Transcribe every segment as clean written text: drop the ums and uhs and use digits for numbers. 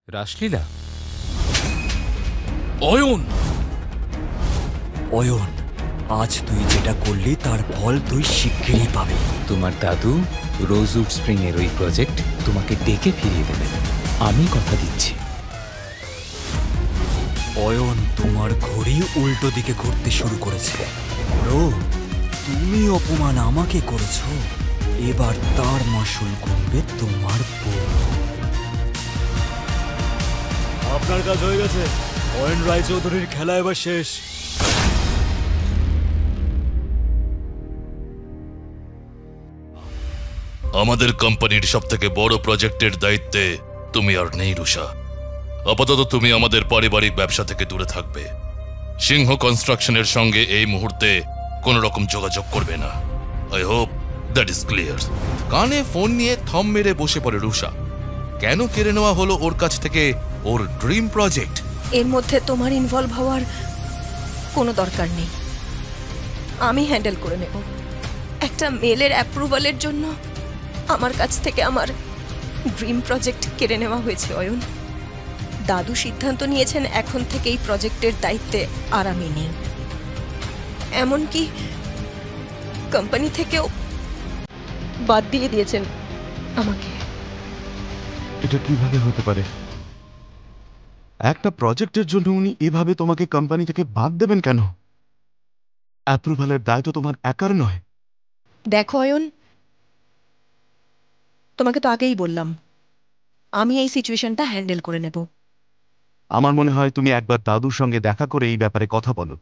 রাসলীলা। অয়ন, অয়ন, আজ তুই যেটা করলি তার ফল তুই শিগগিরই পাবি। তোমার দাদু রোজউড স্প্রিং এর ওই প্রজেক্ট তোমাকে ডেকে ফিরিয়ে দেবে, আমি কথা দিচ্ছি। অয়ন, তোমার ঘড়ি উল্টো দিকে ঘুরতে শুরু করেছে। ব্রো, তুমি অপমান আমাকে করেছো, এবার তার মাসুল গুনবে তোমার বউ। আপনার কাজ হয়ে গেছে। অয়ন রায়চৌধুরীর খেলা এবার শেষ। আমাদের কোম্পানির সবথেকে বড় প্রজেক্টের দায়িত্বে তুমি আর নেই রুষা। আপাতত তুমি আমাদের পারিবারিক ব্যবসা থেকে দূরে থাকবে। সিংহ কনস্ট্রাকশনের সঙ্গে এই মুহূর্তে কোনো রকম যোগাযোগ করবে না। I hope that is clear. কানে ফোন নিয়ে থম মেরে বসে পড়ে রুষা। কেন কেড়ে নেওয়া হলো ওর কাছ থেকে ওর ড্রিম প্রজেক্ট? এর মধ্যে তোমার ইনভলভ হওয়ার কোনো দরকার নেই, আমি হ্যান্ডেল করে নেব। একটা মেলের অ্যাপ্রুভালের জন্য আমার কাছ থেকে আমার ড্রিম প্রজেক্ট কেড়ে নেওয়া হয়েছে অয়ন। দাদু সিদ্ধান্ত নিয়েছেন এখন থেকে এই প্রজেক্টের দায়িত্বে আর আমি নেই। এমনকি কোম্পানি থেকেও বাদ দিয়ে দিয়েছেন আমাকে। এটা কিভাবে হতে পারে? একটা প্রজেক্টের জন্য উনি এভাবে তোমাকে কোম্পানি থেকে বাদ দেবেন কেন? অ্যাপ্রুভালের দায় তো তোমার একার নয়। দেখো অয়ন, তোমাকে তো আগেই বললাম আমি এই সিচুয়েশনটা হ্যান্ডেল করে নেব। আমার মনে হয় তুমি একবার দাদুর সঙ্গে দেখা করে এই ব্যাপারে কথা বলো।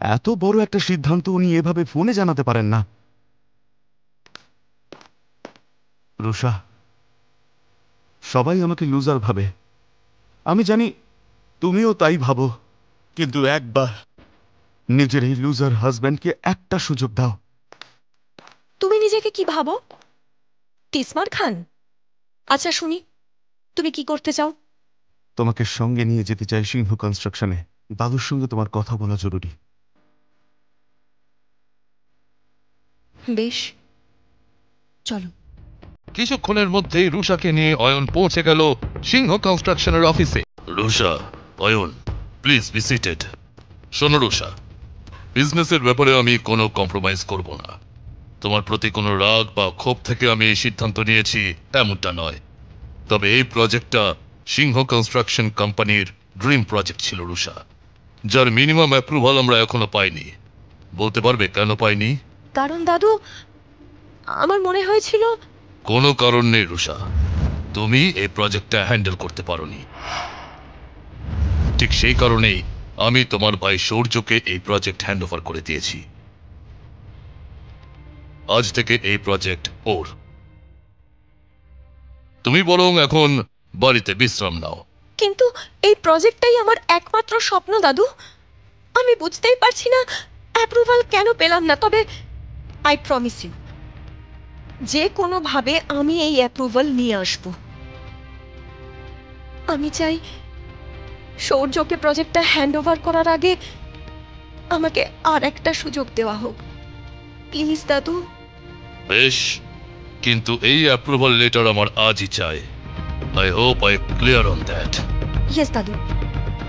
এত বড় একটা সিদ্ধান্ত উনি এভাবে ফোনে জানাতে পারেন না। রুষা, সবাই আমাকে লুজার ভাবে, আমি জানি তুমিও তাই ভাবো, কিন্তু একবার নিজের এই লুজার হাজব্যান্ডকে একটা সুযোগ দাও। তুমি নিজেকে কি ভাবো, তিসমার খান? আচ্ছা শুনি, তুমি কি করতে চাও? তোমাকে সঙ্গে নিয়ে যেতে চাই সিংহ কনস্ট্রাকশনে। দাদুর সঙ্গে তোমার কথা বলা জরুরি। বেশ, চলো। কিছুক্ষণের মধ্যেই রুষাকে নিয়ে অয়ন পৌঁছে গেল সিংহ কনস্ট্রাকশনের অফিসে। Rusha, Ayan, please be seated. শোনো রুষা, বিজনেসের ব্যাপারে আমি কোনো কম্প্রোমাইজ করব না। তোমার প্রতি কোনো রাগ বা ক্ষোভ থেকে আমি এই সিদ্ধান্ত নিয়েছি এমনটা নয়। তবে এই প্রজেক্টটা সিংহ কনস্ট্রাকশন কোম্পানির ড্রিম প্রজেক্ট ছিল রুষা, যার মিনিমাম অ্যাপ্রুভাল আমরা এখনো পাইনি। বলতে পারবে কেন পাইনি? কারণ দাদু, আমার মনে হয়েছিল। কোনো কারণ নেই রুষা, তুমি এই প্রজেক্টটা হ্যান্ডেল করতে পারোনি। ঠিক সেই কারণেই আমি তোমার ভাই সূর্যকে এই প্রজেক্ট হ্যান্ড ওভার করে দিয়েছি। আজ থেকে এই প্রজেক্ট ওর। তুমি বরং এখন বাড়িতে বিশ্রাম নাও। কিন্তু এই প্রজেক্টটাই আমার একমাত্র স্বপ্ন দাদু। আমি বুঝতেই পারছি না অ্যাপ্রুভাল কেন পেলাম না। তবে আই প্রমিস ইউ, যে কোনোভাবে আমি এই অ্যাপ্রুভাল নিয়ে আসব। আমি চাই সৌর্যকে প্রজেক্টটা হ্যান্ড ওভার করার আগে আমাকে আর একটা সুযোগ দেওয়া হোক, প্লিজ দাদু। বেশ, কিন্তু এই অ্যাপ্রুভাল লেটার আমার আজই চাই। I hope I clear on that. Yes দাদু,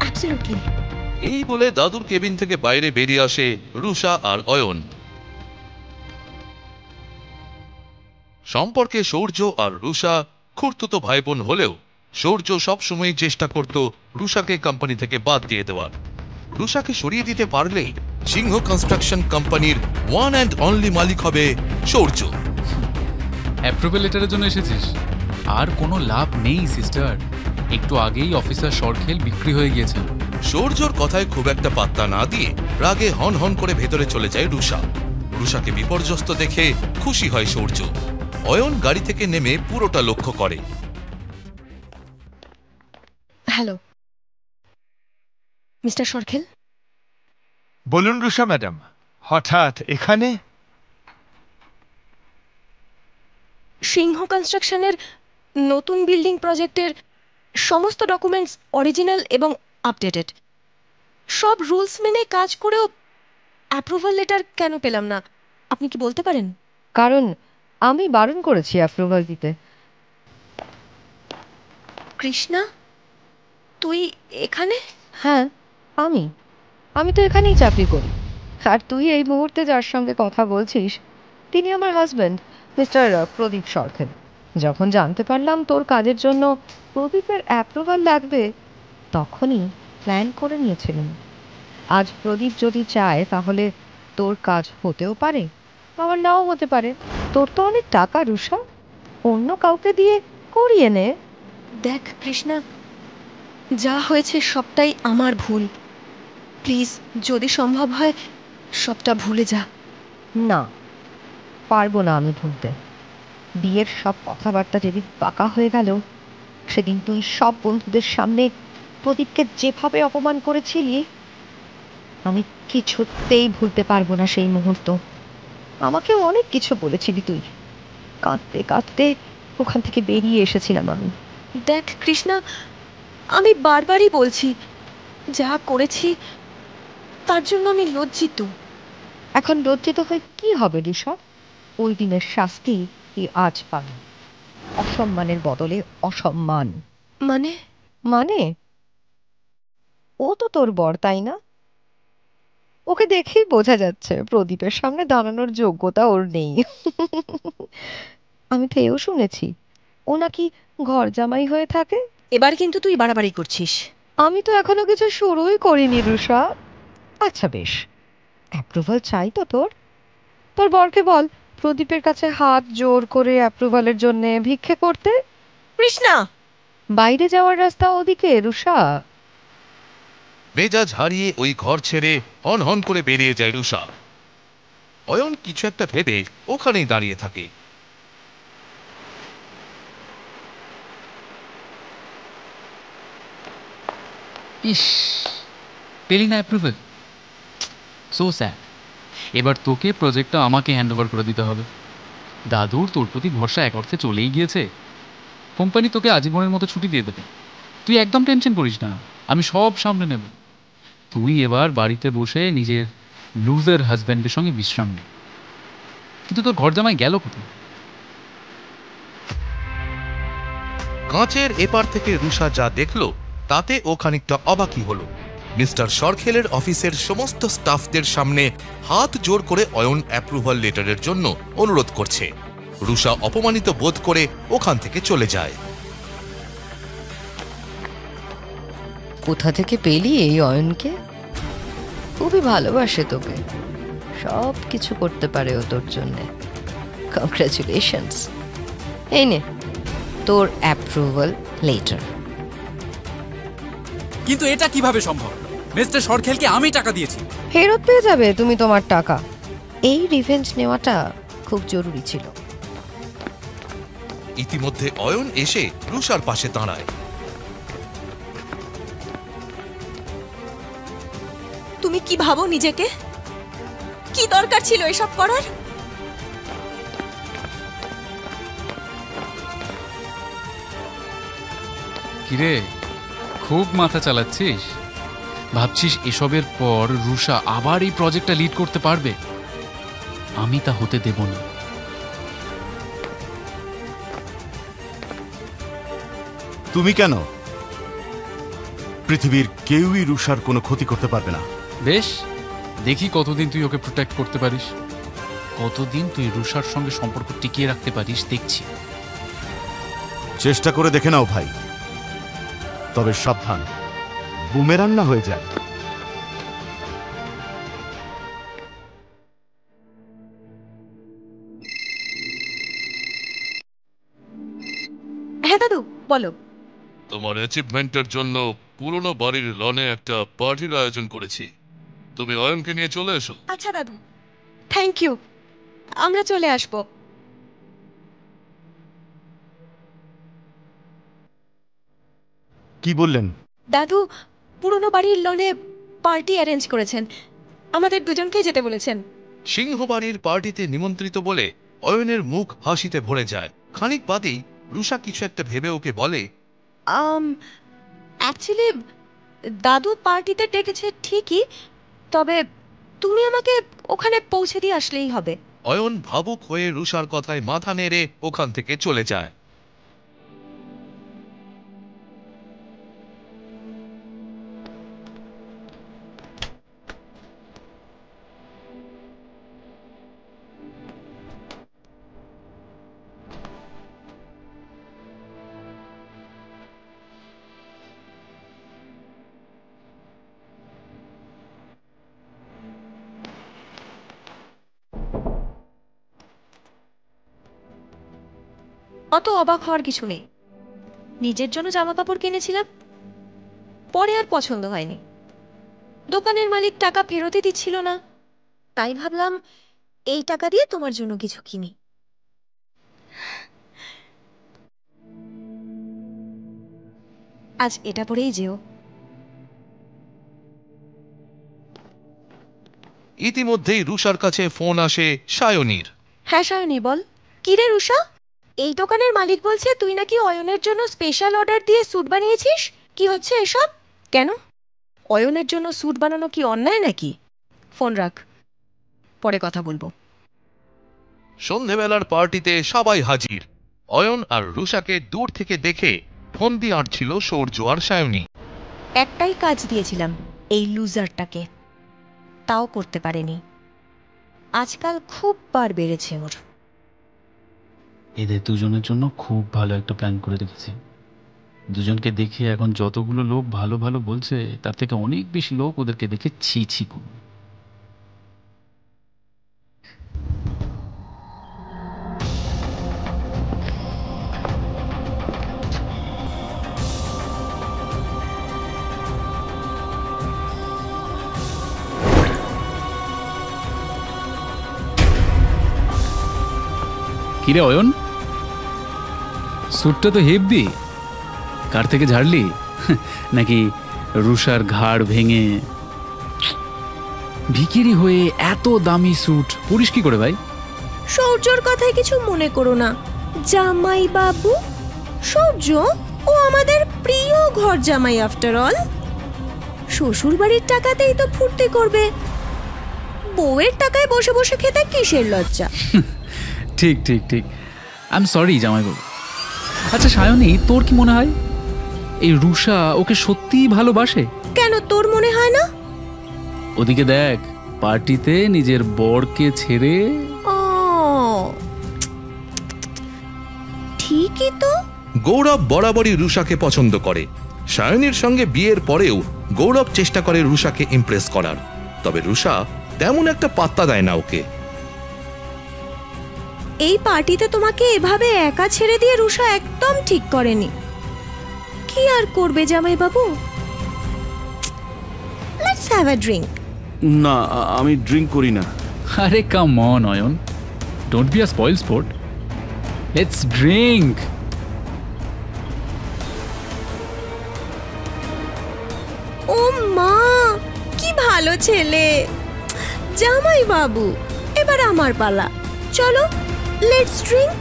অ্যাবসলিউটলি। এই বলে দাদুর কেবিন থেকে বাইরে বেরিয়ে আসে রুষা আর অয়ন। সম্পর্কে সূর্য আর রুষা খুড়তুতো ভাই বোন হলেও সূর্য সবসময় চেষ্টা করত রুষাকে কোম্পানি থেকে বাদ দিয়ে দেওয়ার। রুষাকে সরিয়ে দিতে পারলেই সিংহ কনস্ট্রাকশন কোম্পানির ওয়ান অ্যান্ড অনলি মালিক হবে সূর্য। অ্যাপ্রুভাল লেটারের জন্য এসেছিস? আর কোনো লাভ নেই সিস্টার, একটু আগেই অফিসার সরখেল বিক্রি হয়ে গিয়েছেন। সূর্যর কথায় খুব একটা পাত্তা না দিয়ে রাগে হন হন করে ভেতরে চলে যায় রুষা। রুষাকে বিপর্যস্ত দেখে খুশি হয় সূর্য। অয়ন গাড়ি থেকে নেমে পুরোটা লক্ষ্য করে। Hello mister Sarkhel. বলুন রুষা ম্যাডাম, হঠাৎ এখানে? সিংহ কনস্ট্রাকশনের নতুন বিল্ডিং প্রজেক্টের সমস্ত ডকুমেন্টস অরিজিনাল এবং আপডেটেড। সব রুলস মেনে কাজ করেও অ্যাপ্রুভাল লেটার কেন পেলাম না, আপনি কি বলতে পারেন? কারণ আমি বারণ করেছি অ্যাপ্রুভাল দিতে। কৃষ্ণা, তুই এখানে? হ্যাঁ, আমি আমি তো এখানেই চাকরি করি। আর তুই এই মুহূর্তে যার সঙ্গে কথা বলছিস তিনি আমার হাজব্যান্ড, মিস্টার প্রদীপ সরকার। যখন জানতে পারলাম তোর কাজের জন্য প্রদীপের অ্যাপ্রুভাল লাগবে, তখনই প্ল্যান করে নিয়েছিলাম। আজ প্রদীপ যদি চায় তাহলে তোর কাজ হতেও পারে, আবার নাও হতে পারে। তোর তো অনেক টাকা রুষা, অন্য কাউকে দিয়ে করিয়ে নে। দেখ কৃষ্ণা, যা হয়েছে সবটাই আমার ভুল। প্লিজ, যদি সম্ভব হয় সবটা ভুলে যা। না, পারবো না আমি ভুলতে। বিয়ের সব কথাবার্তা যেদিন পাকা হয়ে গেল, সেদিন তুই সব বন্ধুদের সামনে প্রদীপকে যেভাবে অপমান করেছিলি, আমি কিছুতেই ভুলতে পারবো না সেই মুহূর্ত। আমাকেও অনেক কিছু বলেছিলি তুই। কাঁদতে কাঁদতে ওখান থেকে বেরিয়ে এসেছিলাম আমি। দেখ কৃষ্ণা, আমি বারবারই বলছি, যা করেছি তার জন্য আমি লজ্জিত। এখন লজ্জিত হয়ে কি হবে ঋষভ? ওই দিনের শাস্তি তুই আজ পাবি। অসম্মানের বদলে অসম্মান। মানে? মানে ও তো তোর বর, তাই না? ওকে দেখেই বোঝা যাচ্ছে প্রদীপের সামনে দাঁড়ানোর যোগ্যতা ওর নেই। আমি তো এও শুনেছি ও নাকি ঘর জামাই হয়ে থাকে। এবার কিন্তু তুই বাড়াবাড়ি করছিস। আমি তো এখনো কিছু শুরুই করিনি রুষা। আচ্ছা বেশ, অ্যাপ্রুভাল চাই তো তোর? তোর বরকে বল প্রদীপের কাছে হাত জোর করে অ্যাপ্রুভালের জন্য ভিক্ষে করতে। কৃষ্ণা! বাইরে যাওয়ার রাস্তা ওদিকে রুষা। মেজাজ হারিয়ে ওই ঘর ছেড়ে হন হন করে বেরিয়ে যায় রুষা। অয়ন কিছু একটা ভেবে ওখানেই দাঁড়িয়ে থাকে। ইস, পেলি না অ্যাপ্রুভেল? So sad. এবার তোকে প্রজেক্টটা আমাকে হ্যান্ড ওভার করে দিতে হবে। দাদুর তোর প্রতি ভরসা এক অর্থে চলেই গিয়েছে। কোম্পানি তোকে আজীবনের মতো ছুটি দিয়ে দেবে। তুই একদম টেনশন করিস না, আমি সব সামনে নেব। তুই এবার বাড়িতে বসে নিজের লুজার হাজব্যান্ডের সঙ্গে বিশ্রাম নে। কিন্তু তোর ঘর জামাই গেল কোথায়? কাঁচের এপার থেকে রুষা যা দেখলো তাতে ও খানিকটা অবাকই হলো। মিস্টার সরখেলের অফিসের সমস্ত স্টাফদের সামনে হাত জোর করে অয়ন অ্যাপ্রুভাল লেটারের জন্য অনুরোধ করছে। রুষা অপমানিত বোধ করে ওখান থেকে চলে যায়। কোথা থেকে পেলি এই অয়নকে? খুবই ভালোবাসে তোকে, সব কিছু করতে পারে ও তোর জন্যে। কংগ্রাচুলেশনস। এই নে তোর অ্যাপ্রুভাল লেটার। কিন্তু এটা কিভাবে সম্ভব? মিস্টার সরখেলকে আমি টাকা দিয়েছি। ফেরত পেয়ে যাবে তুমি তোমার টাকা। এই রিভেঞ্জ নেওয়াটা খুব জরুরি ছিল। ইতিমধ্যে অয়ন এসে রুষার পাশে দাঁড়ায়। তুমি কি ভাবো নিজেকে? কি দরকার ছিল এসব করার? কিরে, খুব মাথা চালাচ্ছিস? ভাবছিস এসবের পর রুষা আবার এই প্রজেক্টটা লিড করতে পারবে? আমি তা হতে দেব না। তুমি কেন? পৃথিবীর কেউই রুষার কোনো ক্ষতি করতে পারবে না। বেশ, দেখি কতদিন তুই ওকে প্রোটেক্ট করতে পারিস, কতদিন তুই রুষার সঙ্গে সম্পর্ক টিকিয়ে রাখতে পারিস দেখছি। চেষ্টা করে দেখে নাও ভাই, তবে সাবধান, বুমেরাং না হয়ে যায়। হ্যাঁ দাদু, বলো। তোমার অ্যাচিভমেন্টের জন্য পুরনো বাড়ির লনে একটা পার্টির আয়োজন করেছি। তুমি অয়নকে নিয়ে চলে এসো। আচ্ছা দাদু, থ্যাংক ইউ, আমরা চলে আসবো। কি বললেন? দাদু পুরনো বাড়ির লনে পার্টি অ্যারেঞ্জ করেছেন, আমাদের দুজনকেই যেতে বলেছেন। সিংহবাড়ির পার্টিতে নিমন্ত্রিত বলে অয়নের মুখ হাসিতে ভরে যায়। খানিক বাদেই রুষা কিছু একটা ভেবে ওকে বলে, অ্যাকচুয়ালি দাদু পার্টিতে ডেকেছে ঠিকই, তবে তুমি আমাকে ওখানে পৌঁছে দিয়ে আসলেই হবে। অয়ন ভাবুক হয়ে রুষার কথায় মাথা নেড়ে ওখান থেকে চলে যায়। অত অবাক হওয়ার কিছু নেই। নিজের জন্য জামা কাপড় কিনেছিলাম, পরে আর পছন্দ হয়নি। দোকানের মালিক টাকা ফেরতই দিচ্ছিল না, তাই ভাবলাম এই টাকা দিয়ে তোমার জন্য কিছু কিনি। আজ এটা পরেই যেও। ইতিমধ্যেই রুষার কাছে ফোন আসে সায়নীর। হ্যাঁ সায়নী, বল। কি রে রুষা, এই দোকানের মালিক বলছে তুই নাকি অয়নের জন্য স্পেশাল অর্ডার দিয়ে স্যুট বানিয়েছিস। কি হচ্ছে এসব? কেন, অয়নের জন্য স্যুট বানানো কি অন্যায় নাকি? ফোন রাখ, পরে কথা বলবো। সন্ধেবেলার পার্টিতে সবাই হাজির। অয়ন আর রুষাকে দূর থেকে দেখে ফোন দিয়ে আঁটছিল সূর্য আর সায়নী। একটাই কাজ দিয়েছিলাম এই লুজারটাকে, তাও করতে পারেনি। আজকাল খুব বার বেড়েছে ওর। এদের দুজনের জন্য খুব ভালো একটা প্ল্যান করে রেখেছি। দুজনকে দেখে এখন যতগুলো লোক ভালো ভালো বলছে, তার থেকে অনেক বেশি লোক ওদেরকে দেখে ছি ছি করবে। কিরে অয়ন, স্যুটটা তো হেভি। কার থেকে ঝাড়লি? নাকি রুষার ঘাড় ভেঙে? ভিখিরি হয়ে এত দামি স্যুট পরিস কি করে ভাই? সূর্যর কথায় কিছু মনে করো না জামাই বাবু। সূর্য ও আমাদের প্রিয় ঘর জামাই, আফটার অল। শ্বশুর বাড়ির টাকাতেই তো ফুর্তি করবে, বউয়ের টাকায় বসে বসে খেতে কিসের লজ্জা? ঠিক ঠিক ঠিক, আই এম সরি জামাইবাবু। আচ্ছা সায়নী, তোর কি মনে হয় এই রুষা ওকে সত্যিই ভালোবাসে? কেন, তোর মনে হয় না? ওদিকে দেখ, পার্টিতে নিজের বরকে ছেড়ে। ও ঠিকই তো। গৌরব বরাবরই রুষাকে পছন্দ করে। সায়নীর সঙ্গে বিয়ের পরেও গৌরব চেষ্টা করে রুষাকে ইমপ্রেস করার, তবে রুষা তেমন একটা পাত্তা দেয় না ওকে। এই পার্টিতে তোমাকে এভাবে একা ছেড়ে দিয়ে রুষা একদম ঠিক করেনি। কি আর করবে জামাই বাবু? Let's have a drink. না, আমি ড্রিঙ্ক করি না। আরে come on Ayan, don't be a spoil sport, let's drink. ও মা, কি ভালো ছেলে জামাই বাবু। এবার আমার পালা, চলো let's drink.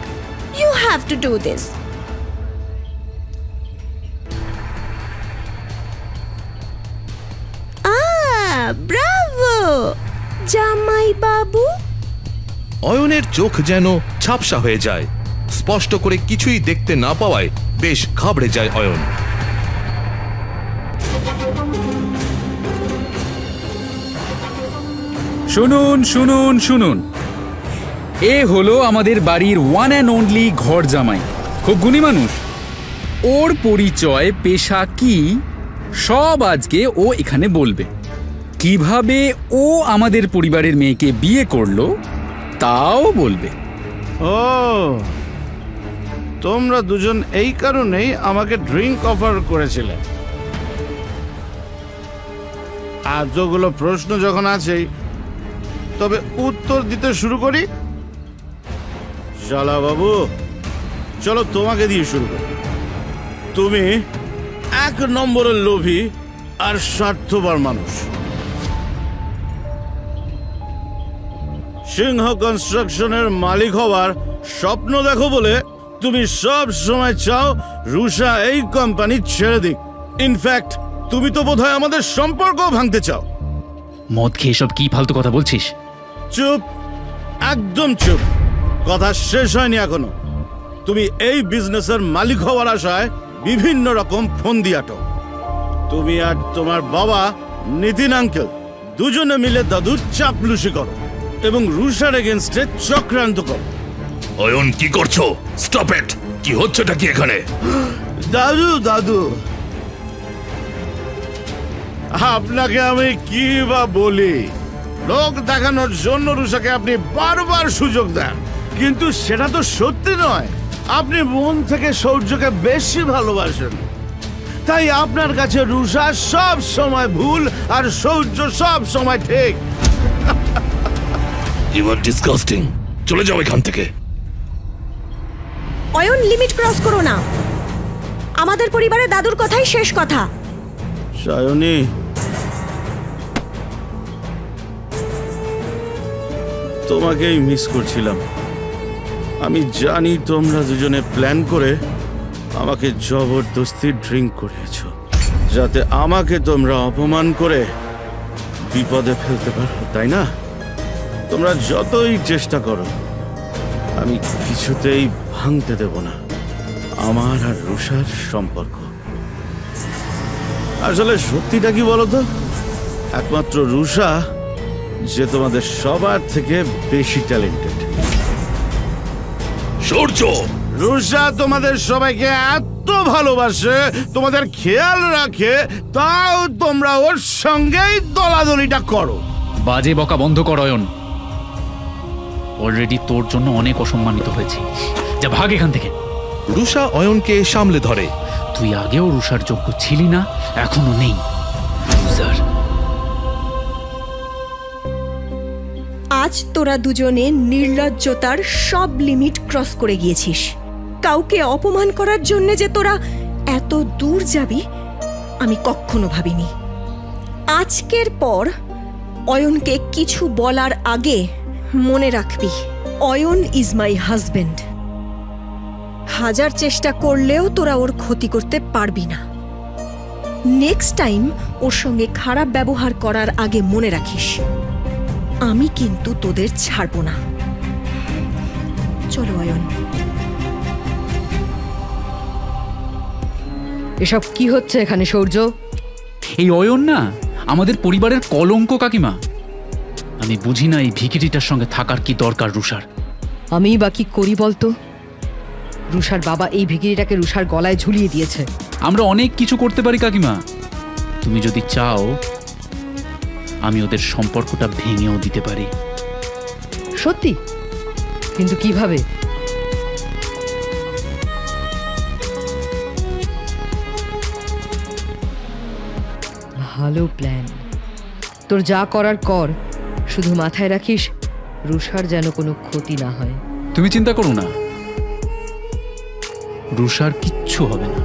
You have to do this. Bravo জামাই বাবু। অয়নের চোখ যেন ঝাপসা হয়ে যায়, স্পষ্ট করে কিছুই দেখতে না পাওয়ায় বেশ ঘাবড়ে যায় অয়ন। শুনুন শুনুন শুনুন, এ হলো আমাদের বাড়ির ওয়ান অ্যান্ড অনলি ঘর জামাই। খুব গুণী মানুষ। ওর পরিচয়, পেশা কি, সব আজকে ও এখানে বলবে। কিভাবে ও আমাদের পরিবারের মেয়েকে বিয়ে করলো তাও বলবে। ও, তোমরা দুজন এই কারণেই আমাকে ড্রিঙ্ক অফার করেছিলে। এতগুলো প্রশ্ন যখন আছেই, তবে উত্তর দিতে শুরু করি। শালা বাবু, চলো তোমাকে দিয়ে শুরু করি। তুমি এক নম্বরের লোভী আর স্বার্থপর মানুষ। সিংহ কনস্ট্রাকশনের মালিক হওয়ার স্বপ্ন দেখো বলে তুমি সব সময় চাও রুষা এই কোম্পানি ছেড়ে দিক। ইনফ্যাক্ট তুমি তো বোধহয় আমাদের সম্পর্ক ভাঙতে চাও। মদ খেয়ে সব কি ফালতু কথা বলছিস? চুপ, একদম চুপ। কথা শেষ হয়নি এখনো। তুমি এই বিজনেসের মালিক হওয়ার আশায় বিভিন্ন রকম ফোন দিয়াটো। তুমি আর তোমার বাবা নিতিন আঙ্কেল দুজনে মিলে দাদুর চাপলুসি করো এবং রুষার এগেনস্টে চক্রান্ত করো। অয়ন, কি করছো? Stop it! কি হচ্ছেটা কি এখানে? দাদু দাদু, আপনাকে আমি কি বা বলি? লোক দেখানোর জন্য রুষাকে আপনি বারবার সুযোগ দেন, কিন্তু সেটা তো সত্যি নয়। আপনি মন থেকে সৌর্যকে বেশি ভালোবাসেন, তাই আপনার কাছে রুষা সব সময় ভুল আর সৌর্য সব সময় ঠিক। You are disgusting. চলে যাও এখান থেকে। অয়ন, লিমিট ক্রস করো না। আমাদের পরিবারে দাদুর কথাই শেষ কথা। সায়নী, তোমাকেই মিস করছিলাম। আমি জানি তোমরা দুজনে প্ল্যান করে আমাকে জবরদস্তি ড্রিঙ্ক করিয়েছ, যাতে আমাকে তোমরা অপমান করে বিপদে ফেলতে পারো, তাই না? তোমরা যতই চেষ্টা করো, আমি কিছুতেই ভাঙতে দেব না আমার আর রুষার সম্পর্ক। আসলে সত্যিটা কি বলো তো, একমাত্র রুষা যে তোমাদের সবার থেকে বেশি ট্যালেন্টেড। সূর্য, রুষা তোমাদের সবাইকে এত ভালোবাসে, তোমাদের খেয়াল রাখে, তাও তোমরা ওর সঙ্গেই দলাদলিটা করো। বাজে বকা বন্ধ কর অয়ন। অলরেডি তোর জন্য অনেক অসম্মানিত হয়েছি। যা ভাগ এখান থেকে। রুষা অয়নকে সামলে ধরে। তুই আগেও রুষার যোগ্য ছিলি না, এখনো নেই। লুজার। আজ তোরা দুজনে নির্লজ্জতার সব লিমিট ক্রস করে গিয়েছিস। কাউকে অপমান করার জন্য যে তোরা এত দূর যাবি আমি কখনো ভাবিনি। আজকের পর অয়নকে কিছু বলার আগে মনে রাখবি, অয়ন ইজ মাই হাজবেন্ড। হাজার চেষ্টা করলেও তোরা ওর ক্ষতি করতে পারবি না। নেক্সট টাইম ওর সঙ্গে খারাপ ব্যবহার করার আগে মনে রাখিস, আমি কিন্তু তোদের ছাড়ব না। চলো অয়ন। এসব কি হচ্ছে এখানে সৌর্য? এই অয়ন না আমাদের পরিবারের কলঙ্ক কাকিমা। আমি বুঝি না এই ভিখিরিটার সঙ্গে থাকার কি দরকার রুষার। আমিই বা কি করি বলতো? রুষার বাবা এই ভিখিরিটাকে রুষার গলায় ঝুলিয়ে দিয়েছে। আমরা অনেক কিছু করতে পারি কাকিমা। তুমি যদি চাও আমি ওদের সম্পর্কটা ভেঙেও দিতে পারি। সত্যি? কিন্তু কিভাবে? ভালো প্ল্যান। তোর যা করার কর, শুধু মাথায় রাখিস রুষার যেন কোনো ক্ষতি না হয়। তুমি চিন্তা করো না, রুষার কিচ্ছু হবে না।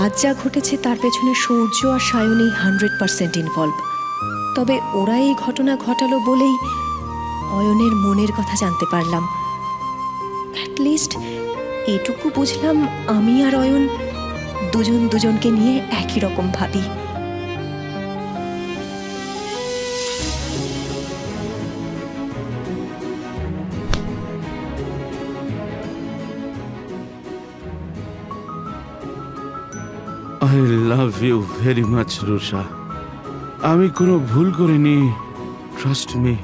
আজ যা ঘটেছে তার পেছনে সূর্য আর সায়নী 100% ইনভলভ। তবে ওরা এই ঘটনা ঘটালো বলেই অয়নের মনের কথা জানতে পারলাম। অ্যাটলিস্ট এটুকু বুঝলাম আমি আর অয়ন দুজন দুজনকে নিয়ে একই রকম ভাবি। I love you very much, Rusha. আমি কোনো ভুল করিনি, ট্রাস্ট মি।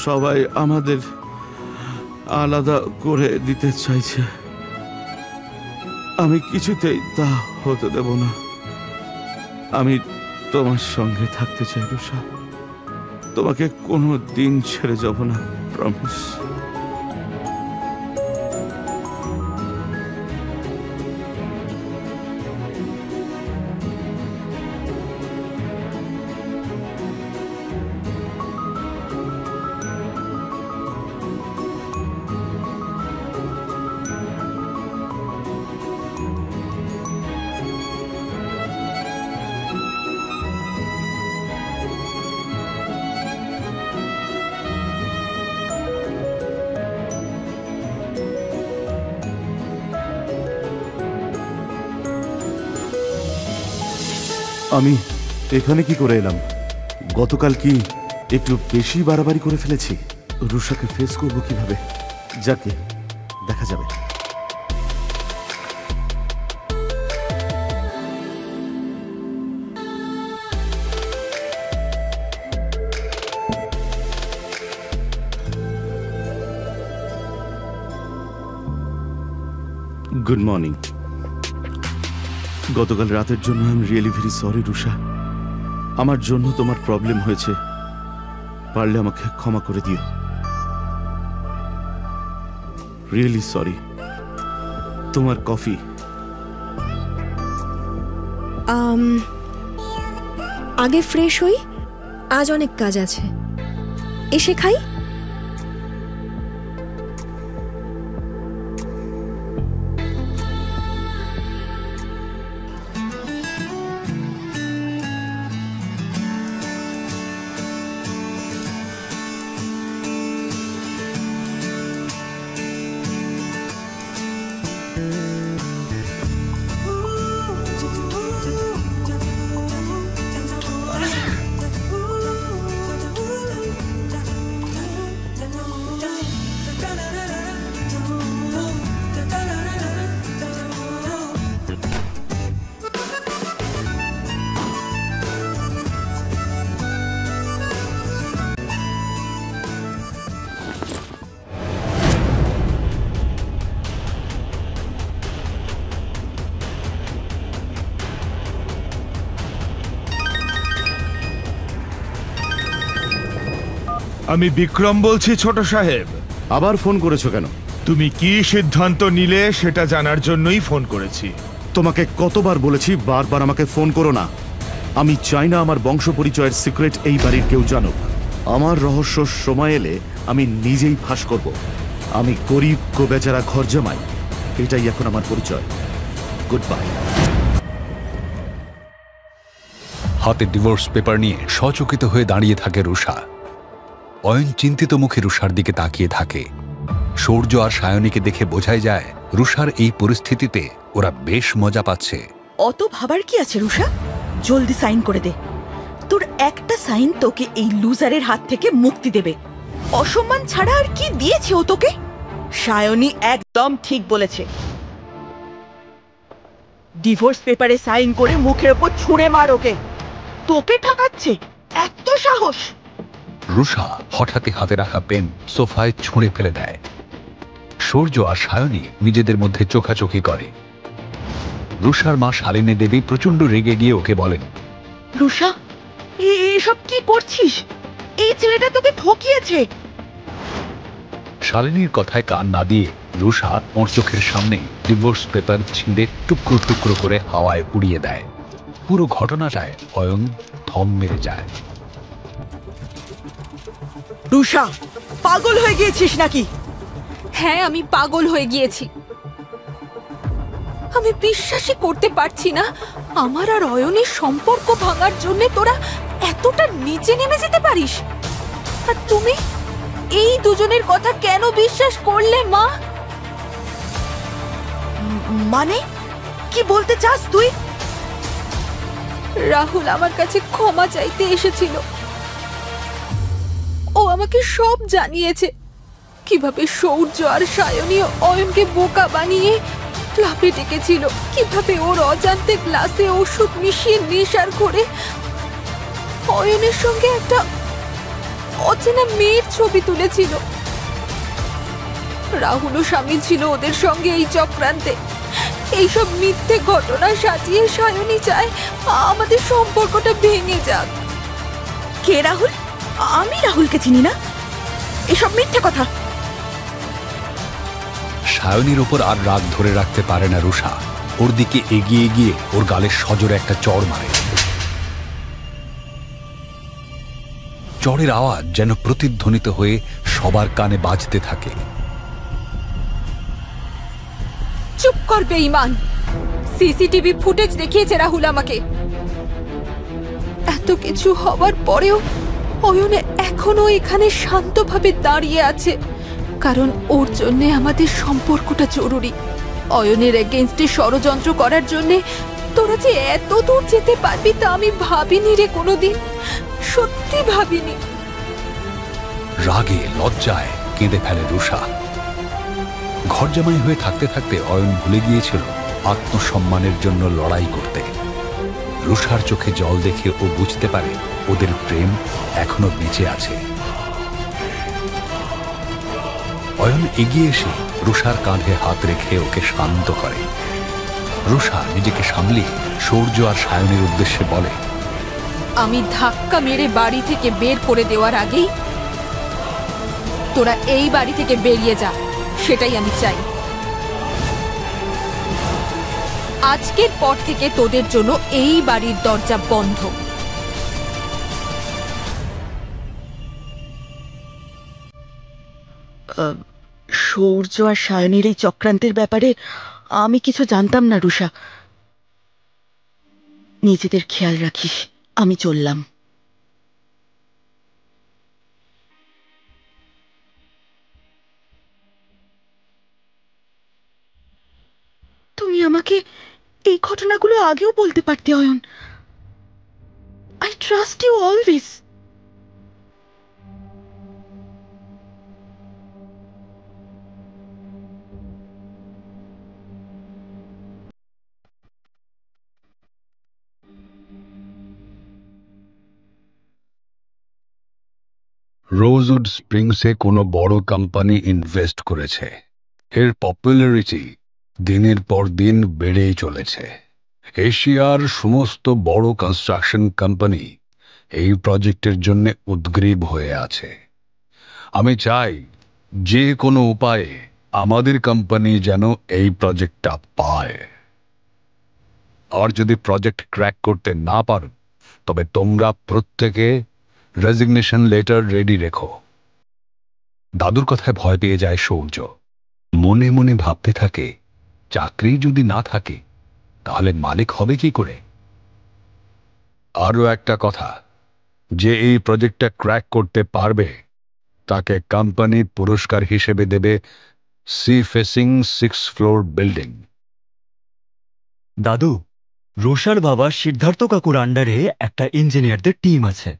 সবাই আমাদের আলাদা করে দিতে চাইছে, আমি কিছুতেই তা হতে দেব না। আমি তোমার সঙ্গে থাকতে চাই রুষা, তোমাকে কোনো দিন ছেড়ে যাব না, প্রমিস। আমি এখানে কি করে এলাম? গতকাল কি একটু বেশি বাড়াবাড়ি করে ফেলেছি? রুষাকে ফেস করবো কিভাবে? যাকে দেখা যাবে। Good morning. গতকাল রাতের জন্য I am really very sorry Rusha. আমার জন্য তোমার প্রবলেম হয়েছে, পারলে আমাকে ক্ষমা করে দিও। Really sorry. তোমার কফি। আগে ফ্রেশ হই, আজ অনেক কাজ আছে, এসে খাই। আমি বিক্রম বলছি ছোট সাহেব। আবার ফোন করেছো কেন? তুমি কি সিদ্ধান্ত নিলে সেটা জানার জন্যই ফোন করেছি। তোমাকে কতবার বলেছি বারবার আমাকে ফোন করো না। আমি চাই না আমার বংশ পরিচয়ের সিক্রেট এই বাড়ির কেউ জানুক। আমার রহস্য সময় এলে আমি নিজেই ফাঁস করব। আমি গরিব বেচারা ঘর জামাই, এটাই এখন আমার পরিচয়। Good bye. হাতে ডিভোর্স পেপার নিয়ে সচকিত হয়ে দাঁড়িয়ে থাকে রুষা। অয়ন চিন্তিত মুখে রুষার দিকে তাকিয়ে থাকে। সূর্য আর সায়নীকে দেখে বোঝাই যায় রুষার এই পরিস্থিতিতে ওরা বেশ মজা পাচ্ছে। অত ভাবার কি আছে রুষা, জলদি সাইন করে দে। তোর একটা সাইন তোকে এই লুজারের হাত থেকে মুক্তি দেবে। অসম্মান ছাড়া আর কি দিয়েছে ও তোকে? সায়নী একদম ঠিক বলেছে। ডিভোর্স পেপারে সাইন করে মুখের উপর ছুঁড়ে মার ওকে। তোকে ঠকাচ্ছে, এত সাহস! রুষা হঠাৎই হাতে রাখা পেন সোফায় ছুঁড়ে ফেলে দেয়। সূর্য আর সায়নী নিজেদের মধ্যে চোখাচোখি করে। রুষার মা শালিনী দেবী প্রচন্ড রেগে গিয়ে ওকে বলেন, রুষা, এসব কি করছিস? এই ছেলেটা তোকে ঠকিয়েছে। শালিনীর কথায় কান না দিয়ে রুষা ওর চোখের সামনে ডিভোর্স পেপার ছিঁড়ে টুকরো টুকরো করে হাওয়ায় উড়িয়ে দেয়। পুরো ঘটনাটায় অয়ন থম মেরে যায়। রুষা, পাগল হয়ে গিয়েছিস নাকি? হ্যাঁ, আমি পাগল হয়ে গিয়েছি। আমি বিশ্বাসই করতে পারছি না আমার আর অয়নের সম্পর্ক ভাঙার জন্য তোরা এতটা নিচে নেমে যেতে পারিস। আর তুমি এই দুজনের কথা কেন বিশ্বাস করলে মা? মানে কি বলতে চাস তুই? রাহুল আমার কাছে ক্ষমা চাইতে এসেছিল। ও আমাকে সব জানিয়েছে, কিভাবে সূর্য আর সায়নী অয়নকে বোকা বানিয়ে ক্লাবে ডেকেছিল, কিভাবে ওর অজান্তে গ্লাসে ওষুধ মিশিয়ে নেশার করে অয়নের সঙ্গে একটা অচেনা মেয়ের ছবি তুলেছিল। রাহুলও সামিল ছিল ওদের সঙ্গে এই চক্রান্তে। এইসব মিথ্যে ঘটনা সাজিয়ে সায়নী চায় আমাদের সম্পর্কটা ভেঙে যাক। কে রাহুল? আমি রাহুলকে চিনি না, এসব মিথ্যে কথা। সায়নীর ওপর আর রাগ ধরে রাখতে পারে না রুষা। ওর দিকে এগিয়ে গিয়ে ওর গালে সজোরে একটা চড় মারে। চড়ের আওয়াজ যেন প্রতিধ্বনিত হয়ে সবার কানে বাজতে থাকে। চুপ কর বেঈমান! সিসিটিভি ফুটেজ দেখিয়েছে রাহুল আমাকে। এত কিছু হবার পরেও অয়ন এখনো এখানে শান্তভাবে দাঁড়িয়ে আছে, কারণ ওর জন্য আমাদের সম্পর্কটা জরুরি। অয়নের এগেইনস্টে ষড়যন্ত্র করার জন্য তোরা যে এত দূর যেতে পারবি তা আমি ভাবিনি রে কোনোদিন, সত্যি ভাবিনি। রাগে লজ্জায় কেঁদে ফেলে রুষা। ঘর জামাই হয়ে থাকতে থাকতে অয়ন ভুলে গিয়েছিল আত্মসম্মানের জন্য লড়াই করতে। রুষার চোখে জল দেখে ও বুঝতে পারে ওদের প্রেম এখনো বেঁচে আছে। অয়ন এগিয়ে এসে রুষার কাঁধে হাত রেখে ওকে শান্ত করে। রুষা নিজেকে সামলিয়ে সূর্য আর সায়নের উদ্দেশ্যে বলে, আমি ধাক্কা মেরে বাড়ি থেকে বের করে দেওয়ার আগেই তোরা এই বাড়ি থেকে বেরিয়ে যা, সেটাই আমি চাই। আজকের পর থেকে তোদের জন্য এই বাড়ির দরজা বন্ধ। সূর্য আর সায়নের এই চক্রান্তের ব্যাপারে আমি কিছু জানতাম না রুষা। নিজেদের খেয়াল রাখিস, আমি চললাম। তুমি আমাকে এই ঘটনাগুলো আগেও বলতে পারতে Ayan. I trust you always. Rosewood স্প্রিংসে কোনো বড় কোম্পানি ইনভেস্ট করেছে। এর পপুলারিটি দিনের পর দিন বেড়েই চলেছে। এশিয়ার সমস্ত বড় কনস্ট্রাকশন কোম্পানি এই প্রজেক্টের জন্য উদ্গ্রীব হয়ে আছে। আমি চাই যে কোনো উপায়ে আমাদের কোম্পানি যেন এই প্রজেক্টটা পায়। আর যদি প্রজেক্ট ক্র্যাক করতে না পারো তবে তোমরা প্রত্যেকে রেজিগনেশন লেটার রেডি রেখো। দাদুর কথায় ভয় পেয়ে যায় সূর্য। মনে মনে ভাবতে থাকে, চাকরি যদি না থাকে তাহলে মালিক হবে কি করে। আরও একটা কথা, যে এই প্রজেক্টটা ক্র্যাক করতে পারবে তাকে কোম্পানি পুরস্কার হিসেবে দেবে সি ফেসিং 6 ফ্লোর বিল্ডিং। দাদু, রুষার বাবা সিদ্ধার্থ কাকুর আন্ডারে একটা ইঞ্জিনিয়ারদের টিম আছে।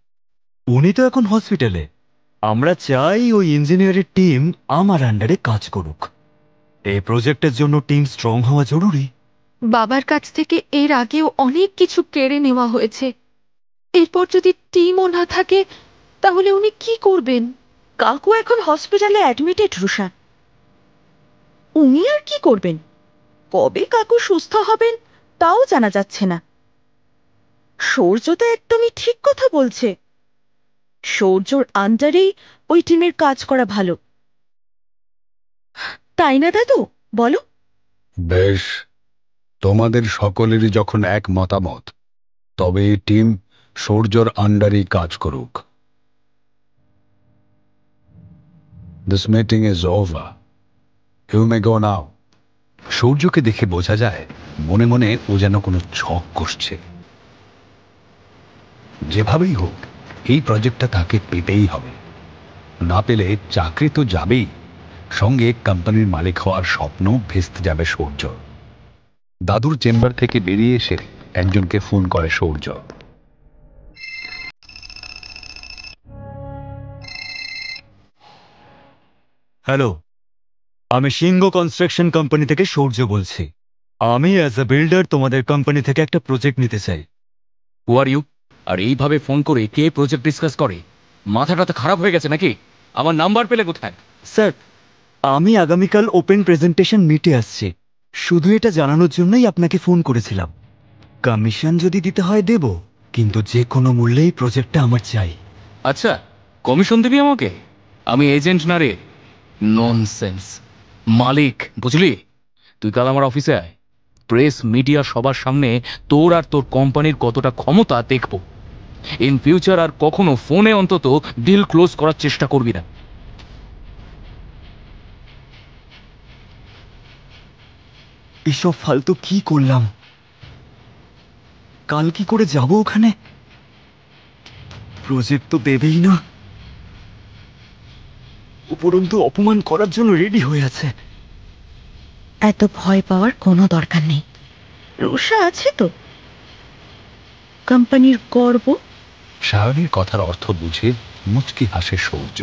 উনি তো এখন হসপিটালে। আমরা চাই ওই ইঞ্জিনিয়ারের টিম আমার আন্ডারে কাজ করুক। এই প্রজেক্টের জন্য টিম স্ট্রং হওয়া জরুরি। বাবার কাছ থেকে এর আগেও অনেক কিছু কেড়ে নেওয়া হয়েছে। এরপর যদি টিমও না থাকে তাহলে উনি কি করবেন? কাকু এখন হসপিটালে অ্যাডমিটেড রুষা। উনি আর কি করবেন? কবে কাকু সুস্থ হবেন তাও জানা যাচ্ছে না। সূর্য তো একদমই ঠিক কথা বলছে। সূর্যর আন্ডারেই ওই টিমের কাজ করা ভালো, তাই না দাদু? বলো। বেশ, তোমাদের সকলেরই যখন এক মতামত, তবে এই টিম সূর্যর আন্ডারেই কাজ করুক। This meeting is over, you may go now. সূর্যকে দেখে বোঝা যায় মনে মনে ও যেন কোনো ছক কষছে। যেভাবেই হোক এই প্রজেক্টটা তাকে পেতেই হবে। না পেলে চাকরি তো যাবেই, সঙ্গে কোম্পানির মালিক হওয়ার স্বপ্ন ভেস্তে যাবে সূর্য। দাদুর চেম্বার থেকে বেরিয়ে এসে একজনকে ফোন করে সূর্য। হ্যালো, আমি সিংহ কনস্ট্রাকশন কোম্পানি থেকে সূর্য বলছি। আমি অ্যাজ এ বিল্ডার তোমাদের কোম্পানি থেকে একটা প্রজেক্ট নিতে চাই। হু আর ইউ? আর এইভাবে ফোন করে কে প্রজেক্ট ডিসকাস করে? মাথাটা তো খারাপ হয়ে গেছে নাকি? আমার নাম্বার পেলে কোথায়? স্যার, আমি আগামীকাল ওপেন প্রেজেন্টেশন মিটে আসছি। শুধু এটা জানানোর জন্যই আপনাকে ফোন করেছিলাম। কমিশন যদি দিতে হয় দেব, কিন্তু যে কোনো মূল্যেই প্রজেক্টটা আমার চাই। আচ্ছা, কমিশন দিবি আমাকে? আমি এজেন্ট না রে। ননসেন্স। মালিক, বুঝলি? তুই কাল আমার অফিসে আয়। প্রেস মিডিয়া সবার সামনে তোর আর তোর কোম্পানির কতটা ক্ষমতা দেখব। ইন ফিউচার আর কখনো ফোনে অন্তত ডিল ক্লোজ করার চেষ্টা করবি না। এসব ফালতু কি করলাম? কাল কি করে যাব ওখানে? প্রজেক্ট তো দেবেই না, উপরন্তু অপমান করার জন্য রেডি হয়ে আছে। এত ভয় পাওয়ার কোনো দরকার নেই। রুষা আছে তো, কোম্পানির গর্ব। সায়নীর কথার অর্থ বুঝে মুচকি হাসে সূর্য।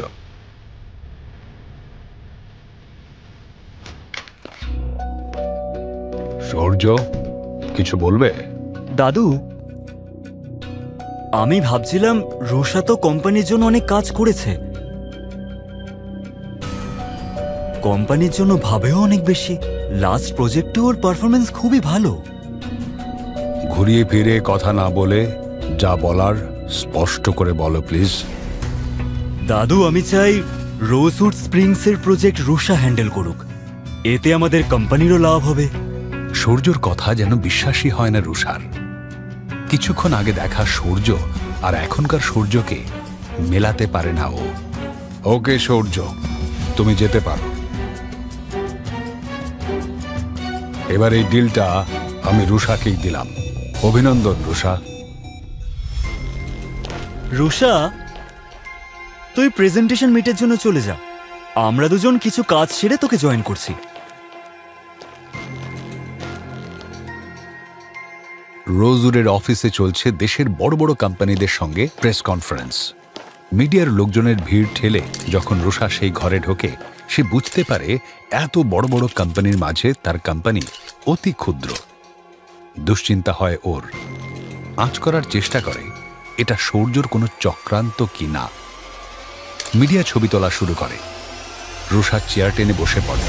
সূর্য, কিছু বলবে? দাদু, আমি ভাবছিলাম রুষা তো কোম্পানির জন্য অনেক কাজ করেছে, কোম্পানির জন্য ভাবেও অনেক বেশি। লাস্ট প্রজেক্টে ওর পারফরমেন্স খুবই ভালো। ঘুরিয়ে ফিরে কথা না বলে যা বলার স্পষ্ট করে বলো প্লিজ। দাদু, আমি চাই রোজউড স্প্রিংসের প্রজেক্ট রুষা হ্যান্ডেল করুক। এতে আমাদের কোম্পানিরও লাভ হবে। সূর্যর কথা যেন বিশ্বাসই হয় না রুষার। কিছুক্ষণ আগে দেখা সূর্য আর এখনকার সূর্যকে মেলাতে পারে না ও। ওকে সূর্য, তুমি যেতে পারো। এবার এই ডিলটা আমি রুষাকেই দিলাম। অভিনন্দন রুষা। রুষা, তুই প্রেজেন্টেশন মিটের জন্য চলে যা। আমরা দুজন কিছু কাজ সেরে তোকে জয়েন করছি। রোজউডের অফিসে চলছে দেশের বড় বড় কোম্পানিদের সঙ্গে প্রেস কনফারেন্স। মিডিয়ার লোকজনের ভিড় ঠেলে যখন রুষা সেই ঘরে ঢোকে, সে বুঝতে পারে এত বড় বড় কোম্পানির মাঝে তার কোম্পানি অতি ক্ষুদ্র। দুশ্চিন্তা হয় ওর। আঁচ করার চেষ্টা করে এটা সূর্যর কোনো চক্রান্ত কি না। মিডিয়া ছবি তোলা শুরু করে। রুষা চেয়ার টেনে বসে পড়ে।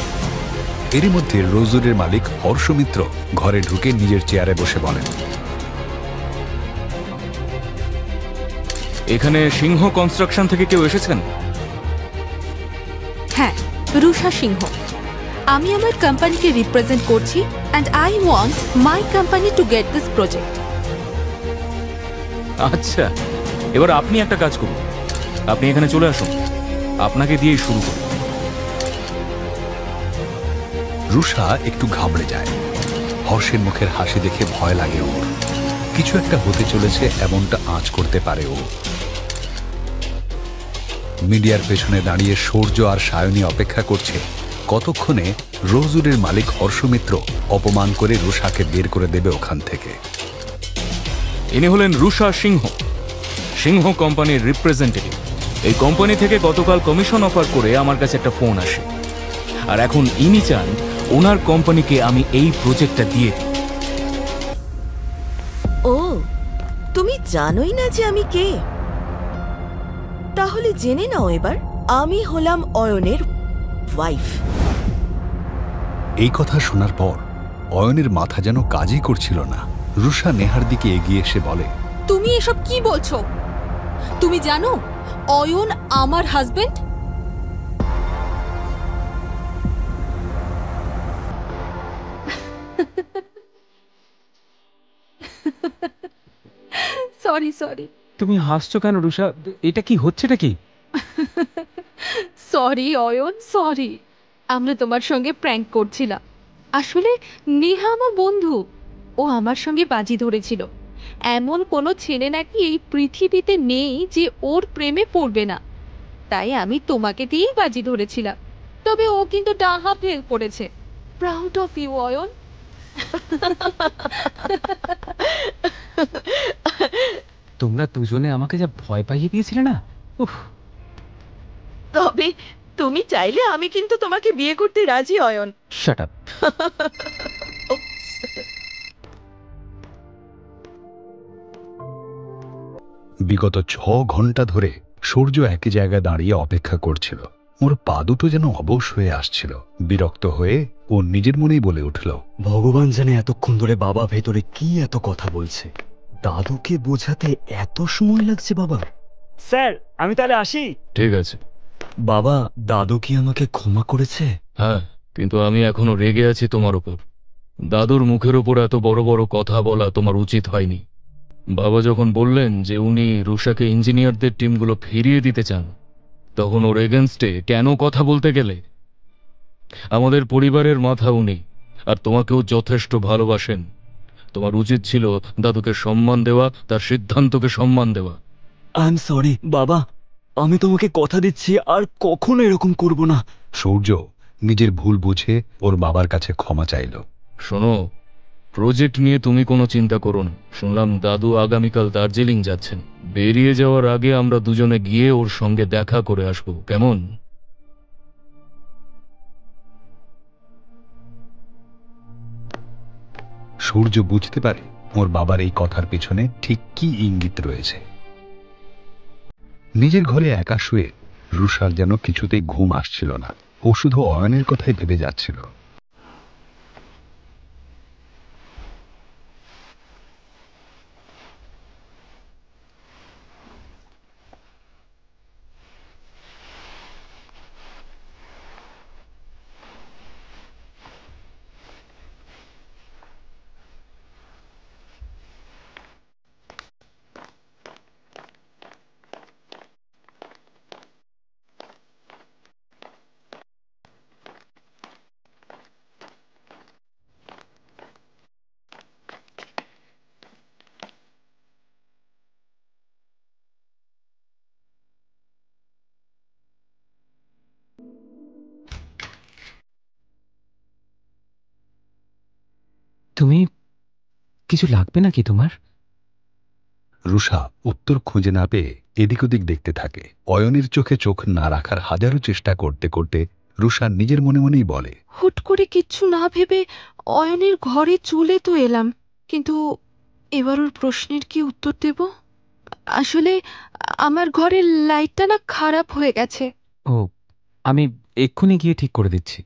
এরই মধ্যে রোজউডের মালিক হর্ষ মিত্র ঘরে ঢুকে নিজের চেয়ারে বসে বলেন, এখানে সিংহ কনস্ট্রাকশন থেকে কেউ এসেছেন? হ্যাঁ, রুষা সিংহ। আমি আমার কোম্পানিকে রিপ্রেজেন্ট করছি and I want my company to get this project. আচ্ছা, এবার আপনি একটা কাজ করুন, আপনি এখানে চলে আসুন, আপনাকে দিয়েই শুরু করুন। রুষা একটু ঘাবড়ে যায়। হর্ষের মুখের হাসি দেখে ভয় লাগে ওর। কিছু একটা হতে চলেছে এমনটা আঁচ করতে পারে ও। মিডিয়ার পেছনে দাঁড়িয়ে সূর্য আর সায়নী অপেক্ষা করছে কতক্ষণে রোজউডের মালিক হর্ষ মিত্র অপমান করে রুষাকে বের করে দেবে ওখান থেকে। ইনি হলেন রুষা সিংহ, সিংহ কোম্পানির রিপ্রেজেন্টেটিভ। এই কোম্পানি থেকে গতকাল কমিশন অফার করে আমার কাছে একটা ফোন আসে, আর এখন ইনি চান ওনার কোম্পানিকে আমি এই প্রজেক্টটা দিয়ে দিই। ও, তুমি জানোই না যে আমি কে? তাহলে জেনে নাও এবার, আমি হলাম অয়নের ওয়াইফ। এই কথা শোনার পর অয়নের মাথা যেন কাজই করছিল না। রুষা নেহার দিকে এগিয়ে এসে বলে, তুমি এসব কি বলছো? তুমি জানো অয়ন আমার হাজবেন্ড? Sorry sorry. তুমি হাসছো কেন রুষা? এটা কি হচ্ছেটা কি? Sorry Ayan, sorry. আমরা তোমার সঙ্গে প্র্যাঙ্ক করছিলাম। আসলে নেহা আমার বন্ধু, ও আমার সঙ্গে বাজি ধরেছিল। এমন কোনো ছেলে নাকি এই পৃথিবীতে নেই যে ওর প্রেমে পড়বে না, তাই আমি তোমাকে দিয়েই বাজি ধরেছিলাম। তবে ও কিন্তু ডাহা ফেল করেছে। Proud of you Ayan. তোমরা দুজনে আমাকে যা ভয় পাইয়ে দিয়েছিলে না, উফ। তবে তুমি চাইলে আমি কিন্তু তোমাকে বিয়ে করতে রাজি অয়ন। Shut up. বিগত 6 ঘন্টা ধরে সূর্য একই জায়গায় দাঁড়িয়ে অপেক্ষা করছিল। ওর পা দুটো যেন অবশ হয়ে আসছিল। বিরক্ত হয়ে ও নিজের মনেই বলে উঠল, ভগবান জানে এতক্ষণ ধরে বাবা ভেতরে কি এত কথা বলছে। দাদুকে বোঝাতে এত সময় লাগছে বাবা। স্যার, আমি তাহলে আসি। ঠিক আছে বাবা, দাদু কি আমাকে ক্ষমা করেছে? হ্যাঁ, কিন্তু আমি এখনো রেগে আছি তোমার উপর। দাদুর মুখের উপর এত বড় বড় কথা বলা তোমার উচিত হয়নি। বাবা যখন বললেন যে উনি রুষাকে ইঞ্জিনিয়ারদের টিমগুলো ফিরিয়ে দিতে চান, তখন ওর এগেনস্টে কেন কথা বলতে গেলে? আমাদের পরিবারের মাথা উনি, আর তোমাকেও যথেষ্ট ভালোবাসেন। তোমার উচিত ছিল দাদুকে সম্মান দেওয়া, তার সিদ্ধান্তকে সম্মান দেওয়া। আই এম সরি বাবা, আমি তোমাকে কথা দিচ্ছি আর কখনো এরকম করব না। সূর্য নিজের ভুল বুঝে ওর বাবার কাছে ক্ষমা চাইল। শোনো, প্রজেক্ট নিয়ে তুমি কোনো চিন্তা করো না। শুনলাম দাদু আগামীকাল দার্জিলিং যাচ্ছেন। বেরিয়ে যাওয়ার আগে আমরা দুজনে গিয়ে ওর সঙ্গে দেখা করে আসবো, কেমন? সূর্য বুঝতে পারে ওর বাবার এই কথার পেছনে ঠিক কি ইঙ্গিত রয়েছে। নিজের ঘরে একা শুয়ে রুষার যেন কিছুতেই ঘুম আসছিল না। ও শুধু অয়নের কথাই ভেবে যাচ্ছিল। তুমি কিছু লাগবে নাকি তোমার? রুষা উত্তর খুঁজে না পেয়ে এদিক ওদিক দেখতে থাকে। অয়নের চোখে চোখ না রাখার হাজারো চেষ্টা করতে করতে রুষা নিজের মনে মনেই বলে, হুট করে কিচ্ছু না ভেবে অয়নের ঘরে চলে তো এলাম, কিন্তু এবার ওর প্রশ্নের কি উত্তর দেব? আসলে আমার ঘরের লাইটটা না খারাপ হয়ে গেছে। ও, আমি এক্ষুনি গিয়ে ঠিক করে দিচ্ছি।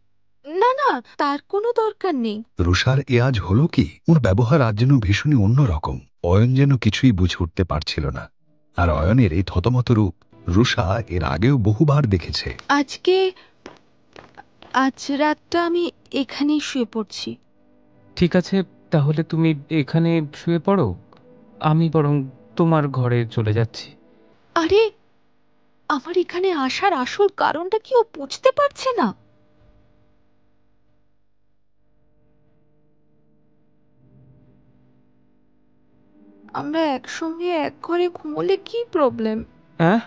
না না, তার কোনো দরকার নেই। রুষার এ আজ হলো কি? ওর ব্যবহার আজ যেন ভীষণই অন্যরকম। অয়ন যেন কিছুই বুঝে উঠতে পারছিল না। আর অয়নের এই থতমত রূপ রুষা এর আগেও বহুবার দেখেছে। আজ রাতটা আমি এখানেই শুয়ে পড়ছি। ঠিক আছে, তাহলে তুমি এখানে শুয়ে পড়ো, আমি বরং তোমার ঘরে চলে যাচ্ছি। আরে, আমার এখানে আসার আসল কারণটা কি ও বুঝতে পারছে না? আমরা একসঙ্গে এক ঘরে ঘুমোলে কি প্রবলেম? হ্যাঁ,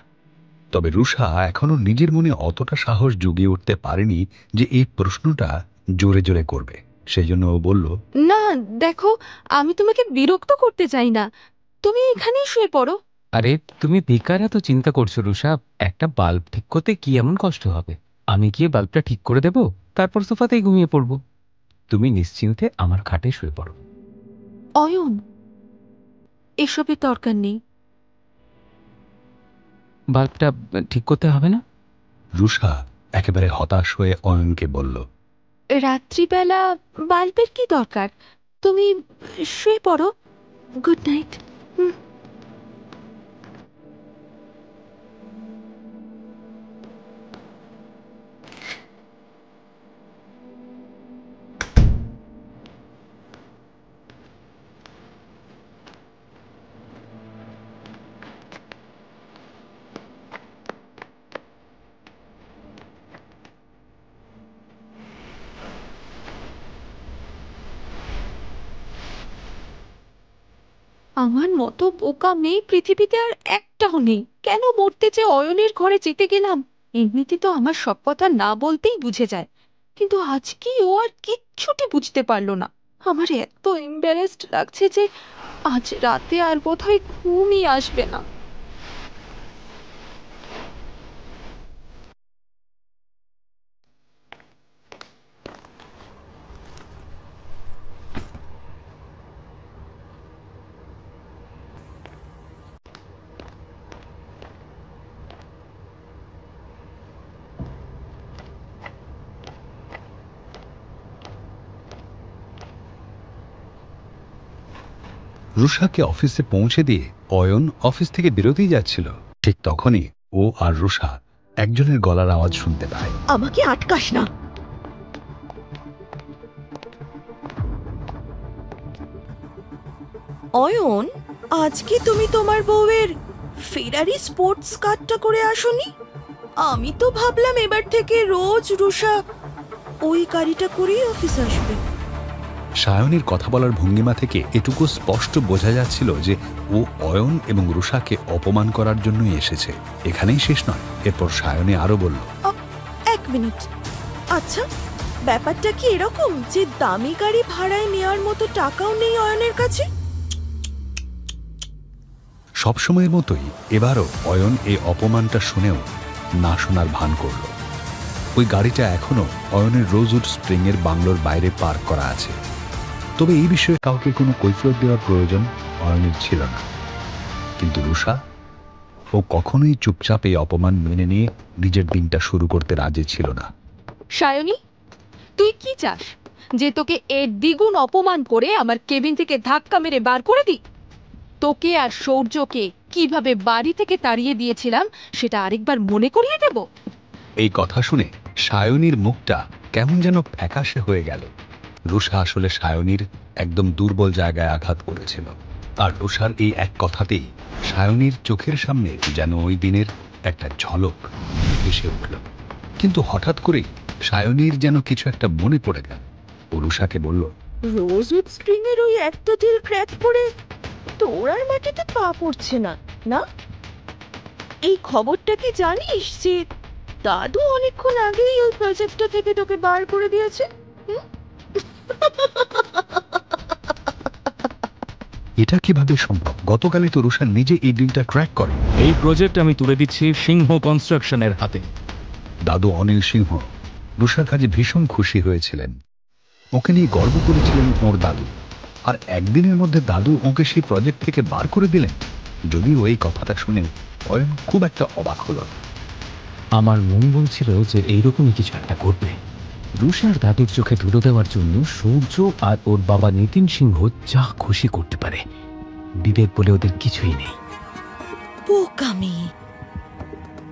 তবে রুষা এখনো নিজের মনে অতটা সাহস জুগিয়ে উঠতে পারেনি যে এই প্রশ্নটা জোরে জোরে করবে। সেই জন্য ও বলল, না দেখো, আমি তোমাকে বিরক্ত করতে চাই না, তুমি এখানেই শুয়ে পড়ো। আরে তুমি বেকার এত চিন্তা করছো রুষা, একটা বাল্ব ঠিক করতে কি এমন কষ্ট হবে? আমি গিয়ে বাল্বটা ঠিক করে দেব, তারপর সোফাতেই ঘুমিয়ে পড়বো। তুমি নিশ্চিন্তে আমার খাটে শুয়ে পড়ো। অয়ন, এসবের দরকার নেই। বাল্বটা ঠিক করতে হবে না? রুষা একেবারে হতাশ হয়ে অয়নকে বলল, রাত্রিবেলা বাল্বের কি দরকার? তুমি শুয়ে পড়ো। Good night. আমার মতো বোকা মেয়ে পৃথিবীতে আর একটাও নেই। কেন মরতে চেয়ে অয়নের ঘরে যেতে গেলাম? এমনিতে তো আমার সব কথা না বলতেই বুঝে যায়, কিন্তু আজ কি ও আর কিচ্ছুটি বুঝতে পারলো না। আমার এত এম্বারেসড লাগছে যে আজ রাতে আর বোধহয় ঘুমই আসবে না। রুষাকে অফিসে পৌঁছে দিয়ে অয়ন অফিস থেকে বেরোতেই যাচ্ছিল। ঠিক তখনই ও আর রুষা একজনের গলার আওয়াজ শুনতে পায়। আমাকে আটকাস না। অয়ন, আজকে তুমি তোমার বউয়ের ফেরারি স্পোর্টস কারটা করে আসোনি? আমি তো ভাবলাম এবার থেকে রোজ রুষা ওই গাড়িটা করেই অফিস আসবে। সায়নের কথা বলার ভঙ্গিমা থেকে এটুকু স্পষ্ট বোঝা যাচ্ছিল যে ও অয়ন এবং রুষাকে অপমান করার জন্যই এসেছে। এখানেই শেষ নয়। এরপর সায়নে আরো বলল, এক মিনিট, আচ্ছা ব্যাপারটা কি এরকম যে দামি গাড়ি ভাড়ায় নেওয়ার মতো টাকাও নেই অয়নের কাছে? সবসময়ের মতোই এবারও অয়ন এই অপমানটা শুনেও না শোনার ভান করল। ওই গাড়িটা এখনো অয়নের রোজউড স্প্রিং এর বাংলোর বাইরে পার্ক করা আছে। তবে এই বিষয়ে কাউকে কোনো কৈফিয়ত দেওয়ার প্রয়োজন অয়নের ছিল না। কিন্তু রুষা, ও কখনোই চুপচাপ এই অপমান মেনে নিয়ে নিজের দিনটা শুরু করতে রাজি ছিল না। সায়নী, তুই কি চাস? যে তোকে এর দ্বিগুণ অপমান করে আমার কেবিন থেকে ধাক্কা মেরে বার করে দিই? তোকে আর সৌর্যকে কিভাবে বাড়ি থেকে তাড়িয়ে দিয়েছিলাম সেটা আরেকবার মনে করিয়ে দেব? এই কথা শুনে সায়নীর মুখটা কেমন যেন ফ্যাকাশে হয়ে গেল। রুষা আসলে সায়নীর একদম দুর্বল জায়গায় আঘাত করেছিল। আর রুষার এই এক কথাতেই সায়নীর চোখের সামনে যেন ওই দিনের একটা ঝলক ভেসে উঠল। কিন্তু হঠাৎ করেই সায়নীর যেন কিছু একটা মনে পড়ে গেল। ও রুষাকে বলল, রোজউড স্প্রিং এর ওই একটা ঢিল ক্র্যাক করে তোর আর মাটিতে পা পড়ছে না, না? এই খবরটা কি জানিস যে দাদু অনেকক্ষণ আগেই ওই প্রজেক্টটা থেকে তোকে বার করে দিয়েছে? এটা কিভাবে সম্ভব? গতকালই তো রুষা নিজে এই ডিলটা ক্র্যাক করে। এই প্রজেক্ট আমি তুলে দিচ্ছি সিংহ কনস্ট্রাকশনের হাতে। দাদু অনিল সিংহ রুষার কাজে ভীষণ খুশি হয়েছিলেন। ওকে নিয়ে গর্ব করেছিলেন ওর দাদু। আর একদিনের মধ্যে দাদু ওকে সেই প্রজেক্ট থেকে বার করে দিলেন। যদিও এই কথাটা শুনে অয়ন খুব একটা অবাক হলো। আমার মন বলছিল যে এইরকমই কিছু একটা ঘটবে। রুষার দাদুর চোখে ধুলো দেওয়ার জন্য সূর্য আর ওর বাবা নিতিন সিংহ যা খুশি করতে পারে। বিবেক বলে ওদের কিছুই নেই। বোকামি,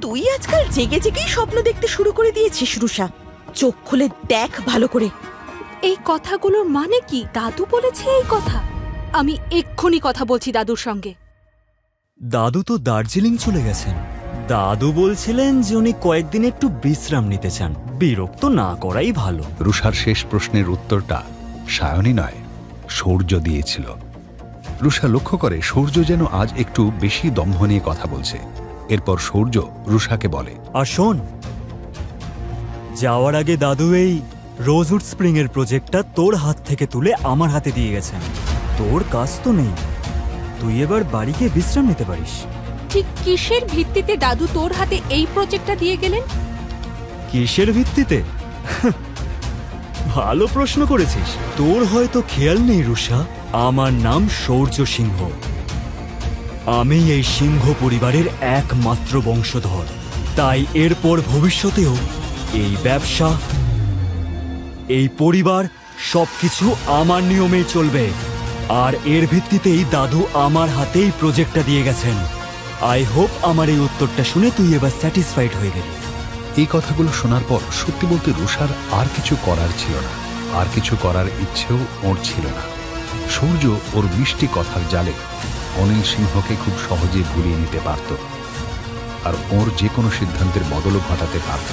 তুই আজকাল জেগে জেগেই স্বপ্ন দেখতে শুরু করে দিয়েছিস রুষা। চোখ খুলে দেখ ভালো করে। এই কথাগুলোর মানে কি? দাদু বলেছে এই কথা? আমি এক্ষুনি কথা বলছি দাদুর সঙ্গে। দাদু তো দার্জিলিং চলে গেছেন। দাদু বলছিলেন যে উনি কয়েকদিন একটু বিশ্রাম নিতে চান। বিরক্ত না করাই ভালো। রুষার শেষ প্রশ্নের উত্তরটা সায়নী নয়, সূর্য দিয়েছিল। রুষা লক্ষ্য করে সূর্য যেন আজ একটু বেশি দম্ভ নিয়ে কথা বলছে। এরপর সূর্য রুষাকে বলে, আর শোন, যাওয়ার আগে দাদু এই রোজউড স্প্রিং এর প্রজেক্টটা তোর হাত থেকে তুলে আমার হাতে দিয়ে গেছেন। তোর কাজ তো নেই, তুই এবার বাড়িকে বিশ্রাম নিতে পারিস। ঠিক কিসের ভিত্তিতে দাদু তোর হাতে এই প্রজেক্টটা দিয়ে গেলেন? কিসের ভিত্তিতে? ভালো প্রশ্ন করেছিস। তোর হয়তো খেয়াল নেই রুষা, আমার নাম সূর্য সিংহ। আমি এই সিংহ পরিবারের একমাত্র বংশধর। তাই এরপর ভবিষ্যতেও এই ব্যবসা, এই পরিবার সবকিছু আমার নিয়মেই চলবে। আর এর ভিত্তিতেই দাদু আমার হাতেই প্রজেক্টটা দিয়ে গেছেন। আই হোপ আমার এই উত্তরটা শুনে তুই এবার স্যাটিসফাইড হয়ে গেলি। এই কথাগুলো শোনার পর সত্যি বলতে রুষার আর কিছু করার ছিল না, আর কিছু করার ইচ্ছেও ওর ছিল না। সূর্য ওর মিষ্টি কথার জালে অনিল সিংহকে খুব সহজে ভুলিয়ে নিতে পারত, আর ওর যে কোনো সিদ্ধান্তের বদলও ঘটাতে পারত।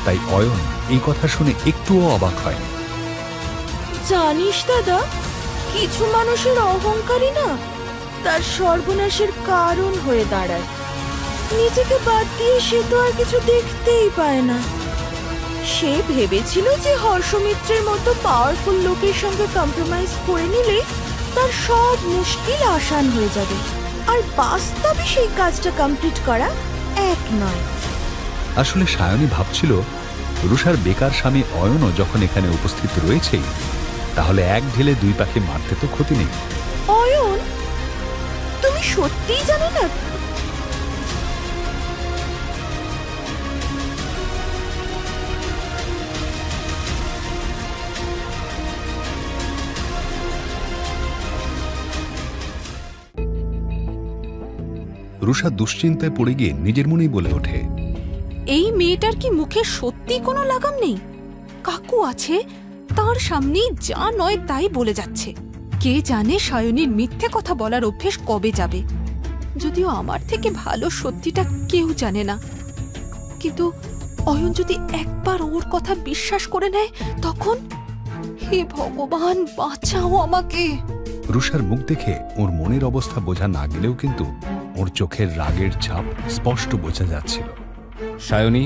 তাই অয়ন এই কথা শুনে একটুও অবাক হয়নি। জানিস দাদা, কিছু মানুষের অহংকারই না তার সর্বনাশের কারণ হয়ে দাঁড়ায়। নিজেকে বাদ দিয়ে সে তো আর কিছু দেখতেই পায় না। সে ভেবেছিল যে হর্ষমিত্রের মতো পাওয়ারফুল লোকের সঙ্গে কম্প্রোমাইজ করে নিলে তার সব মুশকিল আসান হয়ে যাবে। আর বাস্তবে সেই কাজটা কমপ্লিট করা এক নয়। আসলে সায়নী ভাবছিল রুষার বেকার স্বামী অয়নও যখন এখানে উপস্থিত রয়েছেই, তাহলে এক ঢিলে দুই পাখি মারতে তো ক্ষতি নেই। অয়ন, তুমি সত্যিই জানো না রুষা দুশ্চিন্তায় পড়ে গিয়ে নিজের মনেই বলে ওঠে, এই মেয়েটার কি মুখে সত্যি কোনো লাগাম নেই? কাকু আছে, তার সামনেই যা নয় তাই বলে যাচ্ছে। কে জানে সায়নীর মিথ্যে কথা বলার অভ্যেস কবে যাবে। যদিও আমার থেকে ভালো সত্যিটা কেউ জানে না, কিন্তু অয়ন যদি একবার ওর কথা বিশ্বাস করে নেয় তখন, হে ভগবান বাঁচাও আমাকে। রুষার মুখ দেখে ওর মনের অবস্থা বোঝা না গেলেও কিন্তু ওর চোখের রাগের ছাপ স্পষ্ট বোঝা যাচ্ছিল। সায়নী,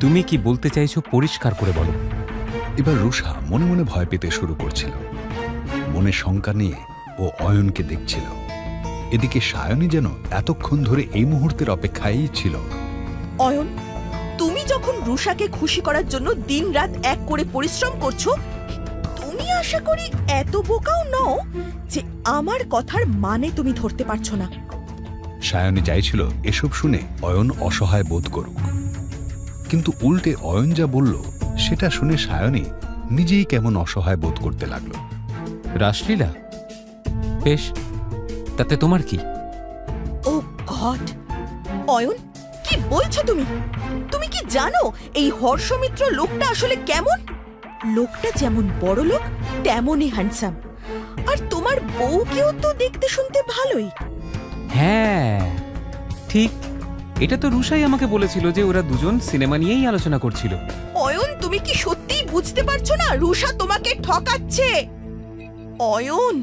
তুমি কি বলতে চাইছো পরিষ্কার করে বলো। এবার রুষা মনে মনে ভয় পেতে শুরু করছিল। মনে শঙ্কা নিয়ে ও অয়নকে দেখছিল। এদিকে সায়নী যেন এতক্ষণ ধরে এই মুহূর্তের অপেক্ষায়ই ছিল। অয়ন, তুমি যখন রুষাকে খুশি করার জন্য দিনরাত এক করে পরিশ্রম করছো, তুমি আশা করি এত বোকাও নও যে আমার কথার মানে তুমি ধরতে পারছো না। সায়নী চাইছিল এসব শুনে অয়ন অসহায় বোধ করুক, কিন্তু উল্টে অয়ন যা বলল সেটা শুনে সায়নী নিজেই কেমন অসহায় বোধ করতে লাগলো। রাসলীলা? বেশ, তাতে তোমার কি? ও গড, অয়ন কি বলছো তুমি? তুমি কি জানো এই হর্ষমিত্র লোকটা আসলে কেমন? লোকটা যেমন বড় লোক তেমনই হ্যান্ডসাম। আর তোমার বউকেও তো দেখতে শুনতে ভালোই। হ্যাঁ ঠিক, এটা তো রুষাই আমাকে বলেছিল যে ওরা দুজন সিনেমা নিয়েই আলোচনা করছিল। অয়ন, তুমি কি সত্যিই বুঝতে পারছো না রুষা তোমাকে ঠকাচ্ছে? অয়ন,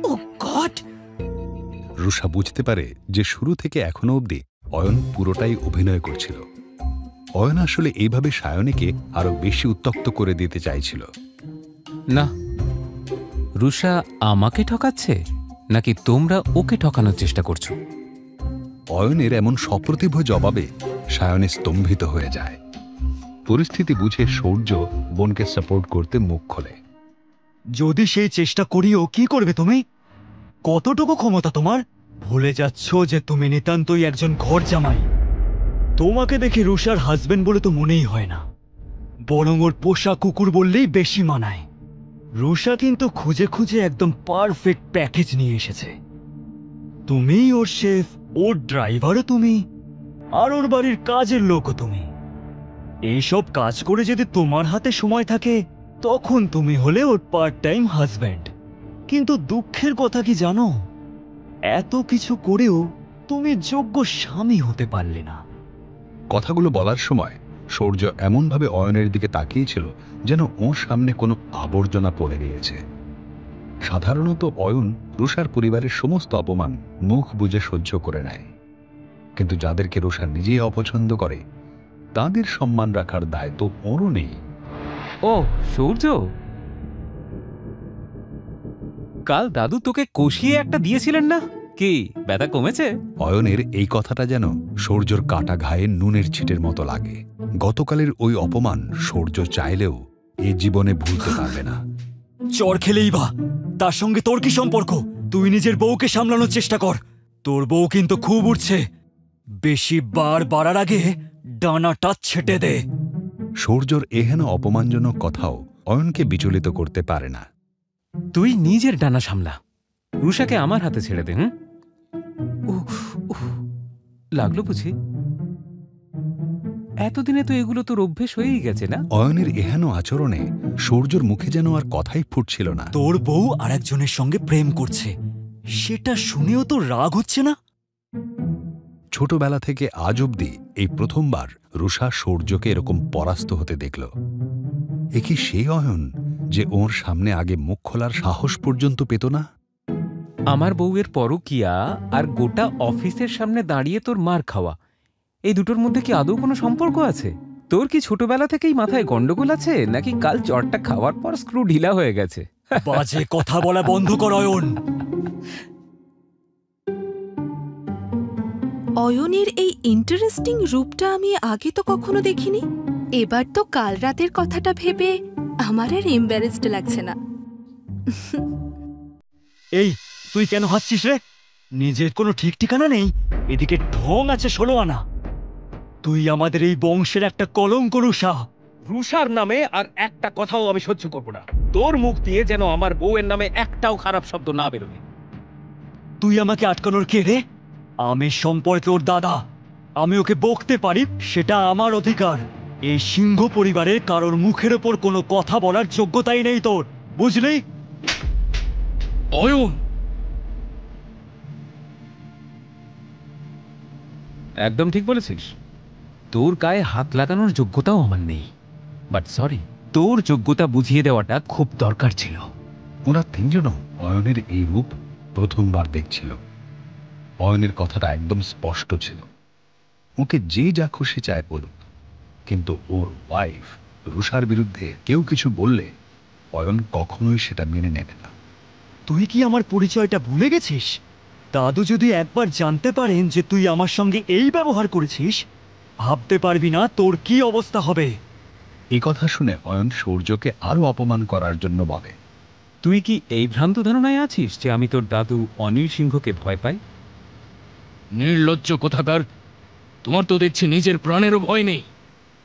ও গড। রুষা বুঝতে পারে যে শুরু থেকে এখনো অবধি অয়ন পুরোটাই অভিনয় করছিল। অয়ন আসলে এইভাবে সায়নীকে আরো বেশি উত্তক্ত করে দিতে চাইছিল। না, রুষা আমাকে ঠকাচ্ছে? নাকি তোমরা ওকে ঠকানোর চেষ্টা করছো? অয়নের এমন সপ্রতিভ জবাবে সায়নী স্তম্ভিত হয়ে যায়। পরিস্থিতি বুঝে সূর্য বোনকে সাপোর্ট করতে মুখ খোলে। যদি সেই চেষ্টা করিও কি করবে তুমি? কতটুকু ক্ষমতা তোমার? ভুলে যাচ্ছ যে তুমি নিতান্তই একজন ঘর জামাই। তোমাকে দেখে রুষার হাজবেন্ড বলে তো মনেই হয় না, বরং ওর পোষা কুকুর বললেই বেশি মানায়। রুষা কিন্তু খুঁজে খুঁজে একদম পারফেক্ট প্যাকেজ নিয়ে এসেছে। তুমি ওর শেফ, ওর ড্রাইভারও তুমি, আর ওর বাড়ির কাজের লোকও তুমি। এইসব কাজ করে যদি তোমার হাতে সময় থাকে তখন তুমি হলে ওর পার্ট টাইম হাজব্যান্ড। কিন্তু দুঃখের কথা কি জানো, এত কিছু করেও তুমি যোগ্য স্বামী হতে পারলে না। কথাগুলো বলার সময় সূর্য এমনভাবে অয়নের দিকে তাকিয়েছিল যেন ওর সামনে কোনো আবর্জনা পড়ে গিয়েছে। সাধারণত অয়ন রুষার পরিবারের সমস্ত অপমান মুখ বুজে সহ্য করে নেয়, কিন্তু যাদেরকে রুষা নিজেই অপছন্দ করে তাদের সম্মান রাখার দায়িত্ব ওরও নেই। ও সূর্য, কাল দাদু তোকে কষিয়ে একটা দিয়েছিলেন না, কি ব্যথা কমেছে? অয়নের এই কথাটা যেন সূর্যর কাটা ঘায়ে নুনের ছিটের মতো লাগে। গতকালের ওই অপমান সূর্য চাইলেও এ জীবনে ভুলতে পারবে না। চর খেলেই বা তার সঙ্গে তোর কি সম্পর্ক? তুই নিজের বউকে সামলানোর চেষ্টা কর। তোর বউ কিন্তু খুব উঠছে, বেশি বার বাড়ার আগে ডানাটা ছেটে দে। সূর্যর এহেন অপমানজনক কথাও অয়নকে বিচলিত করতে পারে না। তুই নিজের ডানা সামলা, রুষাকে আমার হাতে ছেড়ে দে। লাগলো বুঝি? এতদিনে তো এগুলো তোর অভ্যেস হয়েই গেছে না? অয়নের এহেন আচরণে সূর্যর মুখে যেন আর কথাই ফুটছিল না। তোর বউ আরেকজনের সঙ্গে প্রেম করছে, সেটা শুনেও তো রাগ হচ্ছে না? ছোটবেলা থেকে আজ অবধি এই প্রথমবার রুষা সূর্যকে এরকম পরাস্ত হতে দেখল। এ কি সেই অয়ন যে ওর সামনে আগে মুখ খোলার সাহস পর্যন্ত পেত না? আমার বউয়ের পরকিয়া আর গোটা অফিসের সামনে দাঁড়িয়ে তোর মার খাওয়া, এই দুটোর মধ্যে কি আদৌ কোনো সম্পর্ক আছে? তোর কি ছোটবেলা থেকেই মাথায় গন্ডগোল আছে, নাকি কাল চটটা খাওয়ার পর স্ক্রু ঢিলা হয়ে গেছে? বাজে কথা বলা বন্ধ কর অয়ন। অয়নের এই ইন্টারেস্টিং রূপটা আমি আগে তো কখনো দেখিনি। এবার তো কাল রাতের কথাটা ভেবে আমার আর এম্বারেসড লাগছে না। এই তুই কেন হাসছিস রে? নিজের কোনো ঠিক ঠিকানা নেই, এদিকে ঢং আছে 16 আনা। তুই আমাদের এই বংশের একটা কলঙ্ক রুষা। রুষার নামে আর একটা কথাও আমি সহ্য করব না। তোর মুখ দিয়ে যেন আমার বউয়ের নামে একটাও খারাপ শব্দ না বেরোবে। তুই আমাকে আটকানোর কে রে? আমি সম্পর্কে ওর দাদা, আমি ওকে বকতে পারি, সেটা আমার অধিকার। এই সিংহ পরিবারের কারোর মুখের ওপর কোনো কথা বলার যোগ্যতাই নেই তোর, বুঝলি? অয়ন, একদম ঠিক বলেছিস, তোর গায়ে হাত লাগানোর যোগ্যতাও আমার নেই। বাট সরি, তোর যোগ্যতা বুঝিয়ে দেওয়াটা খুব দরকার ছিল। ওরা তিনজনও অয়নের এই রূপ প্রথমবার দেখছিল। অয়নের কথাটা একদম স্পষ্ট ছিল, ওকে যে যা খুশি চায় বলুক, কিন্তু ওর ওয়াইফ রুষার বিরুদ্ধে কেউ কিছু বললে অয়ন কখনোই সেটা মেনে নেবে না। তুই কি আমার পরিচয়টা ভুলে গেছিস? দাদু যদি একবার জানতে পারেন যে তুই আমার সঙ্গে এই ব্যবহার করেছিস, ভাবতে পারবি না তোর কি অবস্থা হবে। এই কথা শুনে অয়ন সূর্যকে আরো অপমান করার জন্য বলে, তুই কি এই ভ্রান্ত ধারণায় আছিস যে আমি তোর দাদু অনিল সিংহকে ভয় পাই? নির্লজ্জ কোথাকার, তোমার তো দেখছি নিজের প্রাণেরও ভয় নেই।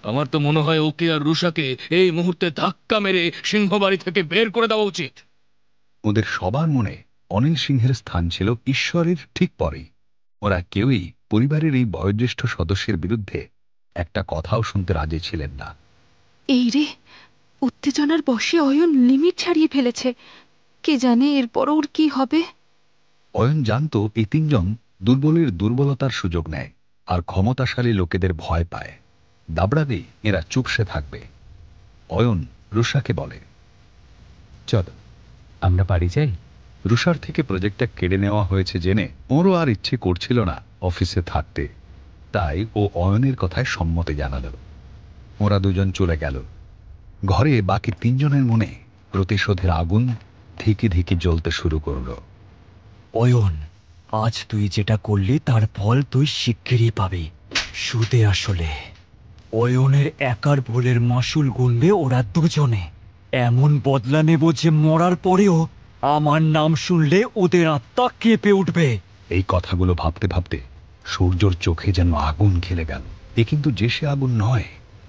আমার তো মনে হয় ওকে আর রুষাকে এই মুহূর্তে ধাক্কা মেরে সিংহবাড়ি থেকে বের করে দেওয়া উচিত। ওদের সবার মনে অনিল সিংহের স্থান ছিল ঈশ্বরের ঠিক পরেই। ওরা কেউই পরিবারের এই বয়োজ্যেষ্ঠ সদস্যের বিরুদ্ধে একটা কথাও শুনতে রাজি ছিলেন না। এই রে, উত্তেজনার বশে অয়ন লিমিট ছাড়িয়ে ফেলেছে। কে জানে এরপর ওর কি হবে। অয়ন জানত এই তিনজন দুর্বলের দুর্বলতার সুযোগ নেয় আর ক্ষমতাশালী লোকেদের ভয় পায়। দাবড়াবেই এরা চুপসে থাকবে। অয়ন রুষাকে বলে, চল আমরা বাড়ি যাই। রুষার থেকে প্রজেক্টটা কেড়ে নেওয়া হয়েছে জেনে ওরও আর ইচ্ছে করছিল না অফিসে থাকতে, তাই ও অয়নের কথায় সম্মতি জানাল। ওরা দুজন চলে গেল। ঘরে বাকি তিনজনের মনে প্রতিশোধের আগুন ধিকে ধিকে জ্বলতে শুরু করল। অয়ন, আজ তুই যেটা করলি তার ফল তুই শিগগিরই পাবি। সুদে আসলে অয়নের একার ভুলের মাসুল গুনবে ওরা দুজনে। এমন বদলা নেব যে মরার পরেও আমার নাম শুনলে ওদের আত্মা কেঁপে উঠবে। এই কথাগুলো ভাবতে ভাবতে সূর্যর চোখে যেন আগুন খেলে গেল। এ কিন্তু যে সে আগুন নয়,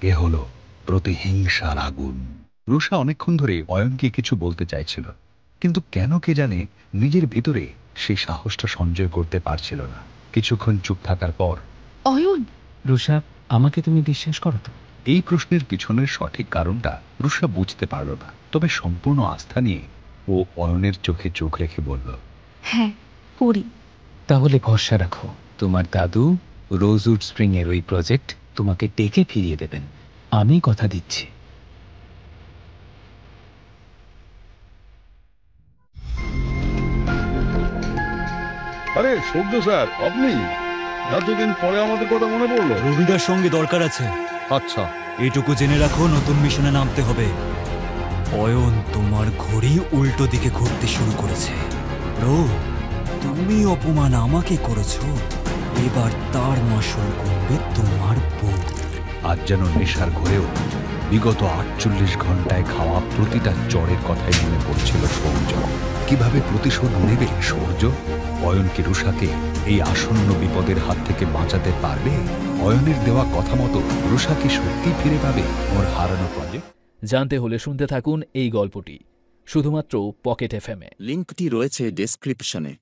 এ হলো প্রতিহিংসার আগুন। রুষা অনেকক্ষণ ধরে অয়নকে কিছু বলতে চাইছিল, কিন্তু কেন কে জানে নিজের ভিতরে সেই সাহসটা সঞ্চয় করতে পারছিল না। কিছুক্ষণ চুপ থাকার পর, অয়ন, রুষা, আমাকে তুমি বিশ্বাস করো তো? এই প্রশ্নের পিছনের সঠিক কারণটা রুষা বুঝতে পারল না, তবে সম্পূর্ণ আস্থা নিয়ে ও অয়নের চোখে চোখ রেখে বলল, হ্যাঁ করি। তাহলে ভরসা রাখো, তোমার দাদু রোজউড স্প্রিং এর ওই প্রজেক্ট তোমাকে ডেকে ফিরিয়ে দেবেন, আমি কথা দিচ্ছি। আরে সূর্য স্যার, আপনি? এতদিন পরে আমাদের কথা মনে পড়লো। রবিদার সঙ্গে দরকার আছে। আচ্ছা, এটুকু জেনে রাখো, নতুন মিশনে নামতে হবে। অয়ন, তোমার ঘড়ি উল্টো দিকে ঘুরতে শুরু করেছে। তুমি অপমান আমাকে করেছো, এবার তার মাসুল করবে তোমার বউ। আজ যেন নেশার ঘরেও বিগত 48 ঘন্টায় খাওয়া প্রতিটা চড়ের কথাই মনে পড়ছিল সূর্য। কিভাবে প্রতিশোধ নেবে সূর্য? অয়ন কি রুষাকে এই আসন্ন বিপদের হাত থেকে বাঁচাতে পারবে? অয়নের দেওয়া কথা মতো রুষা কি সত্যি ফিরে পাবে ওর হারানো প্রজেক্ট? জানতে হলে শুনতে থাকুন এই গল্পটি শুধুমাত্র পকেট এফএমে। লিঙ্কটি রয়েছে ডেসক্রিপশনে।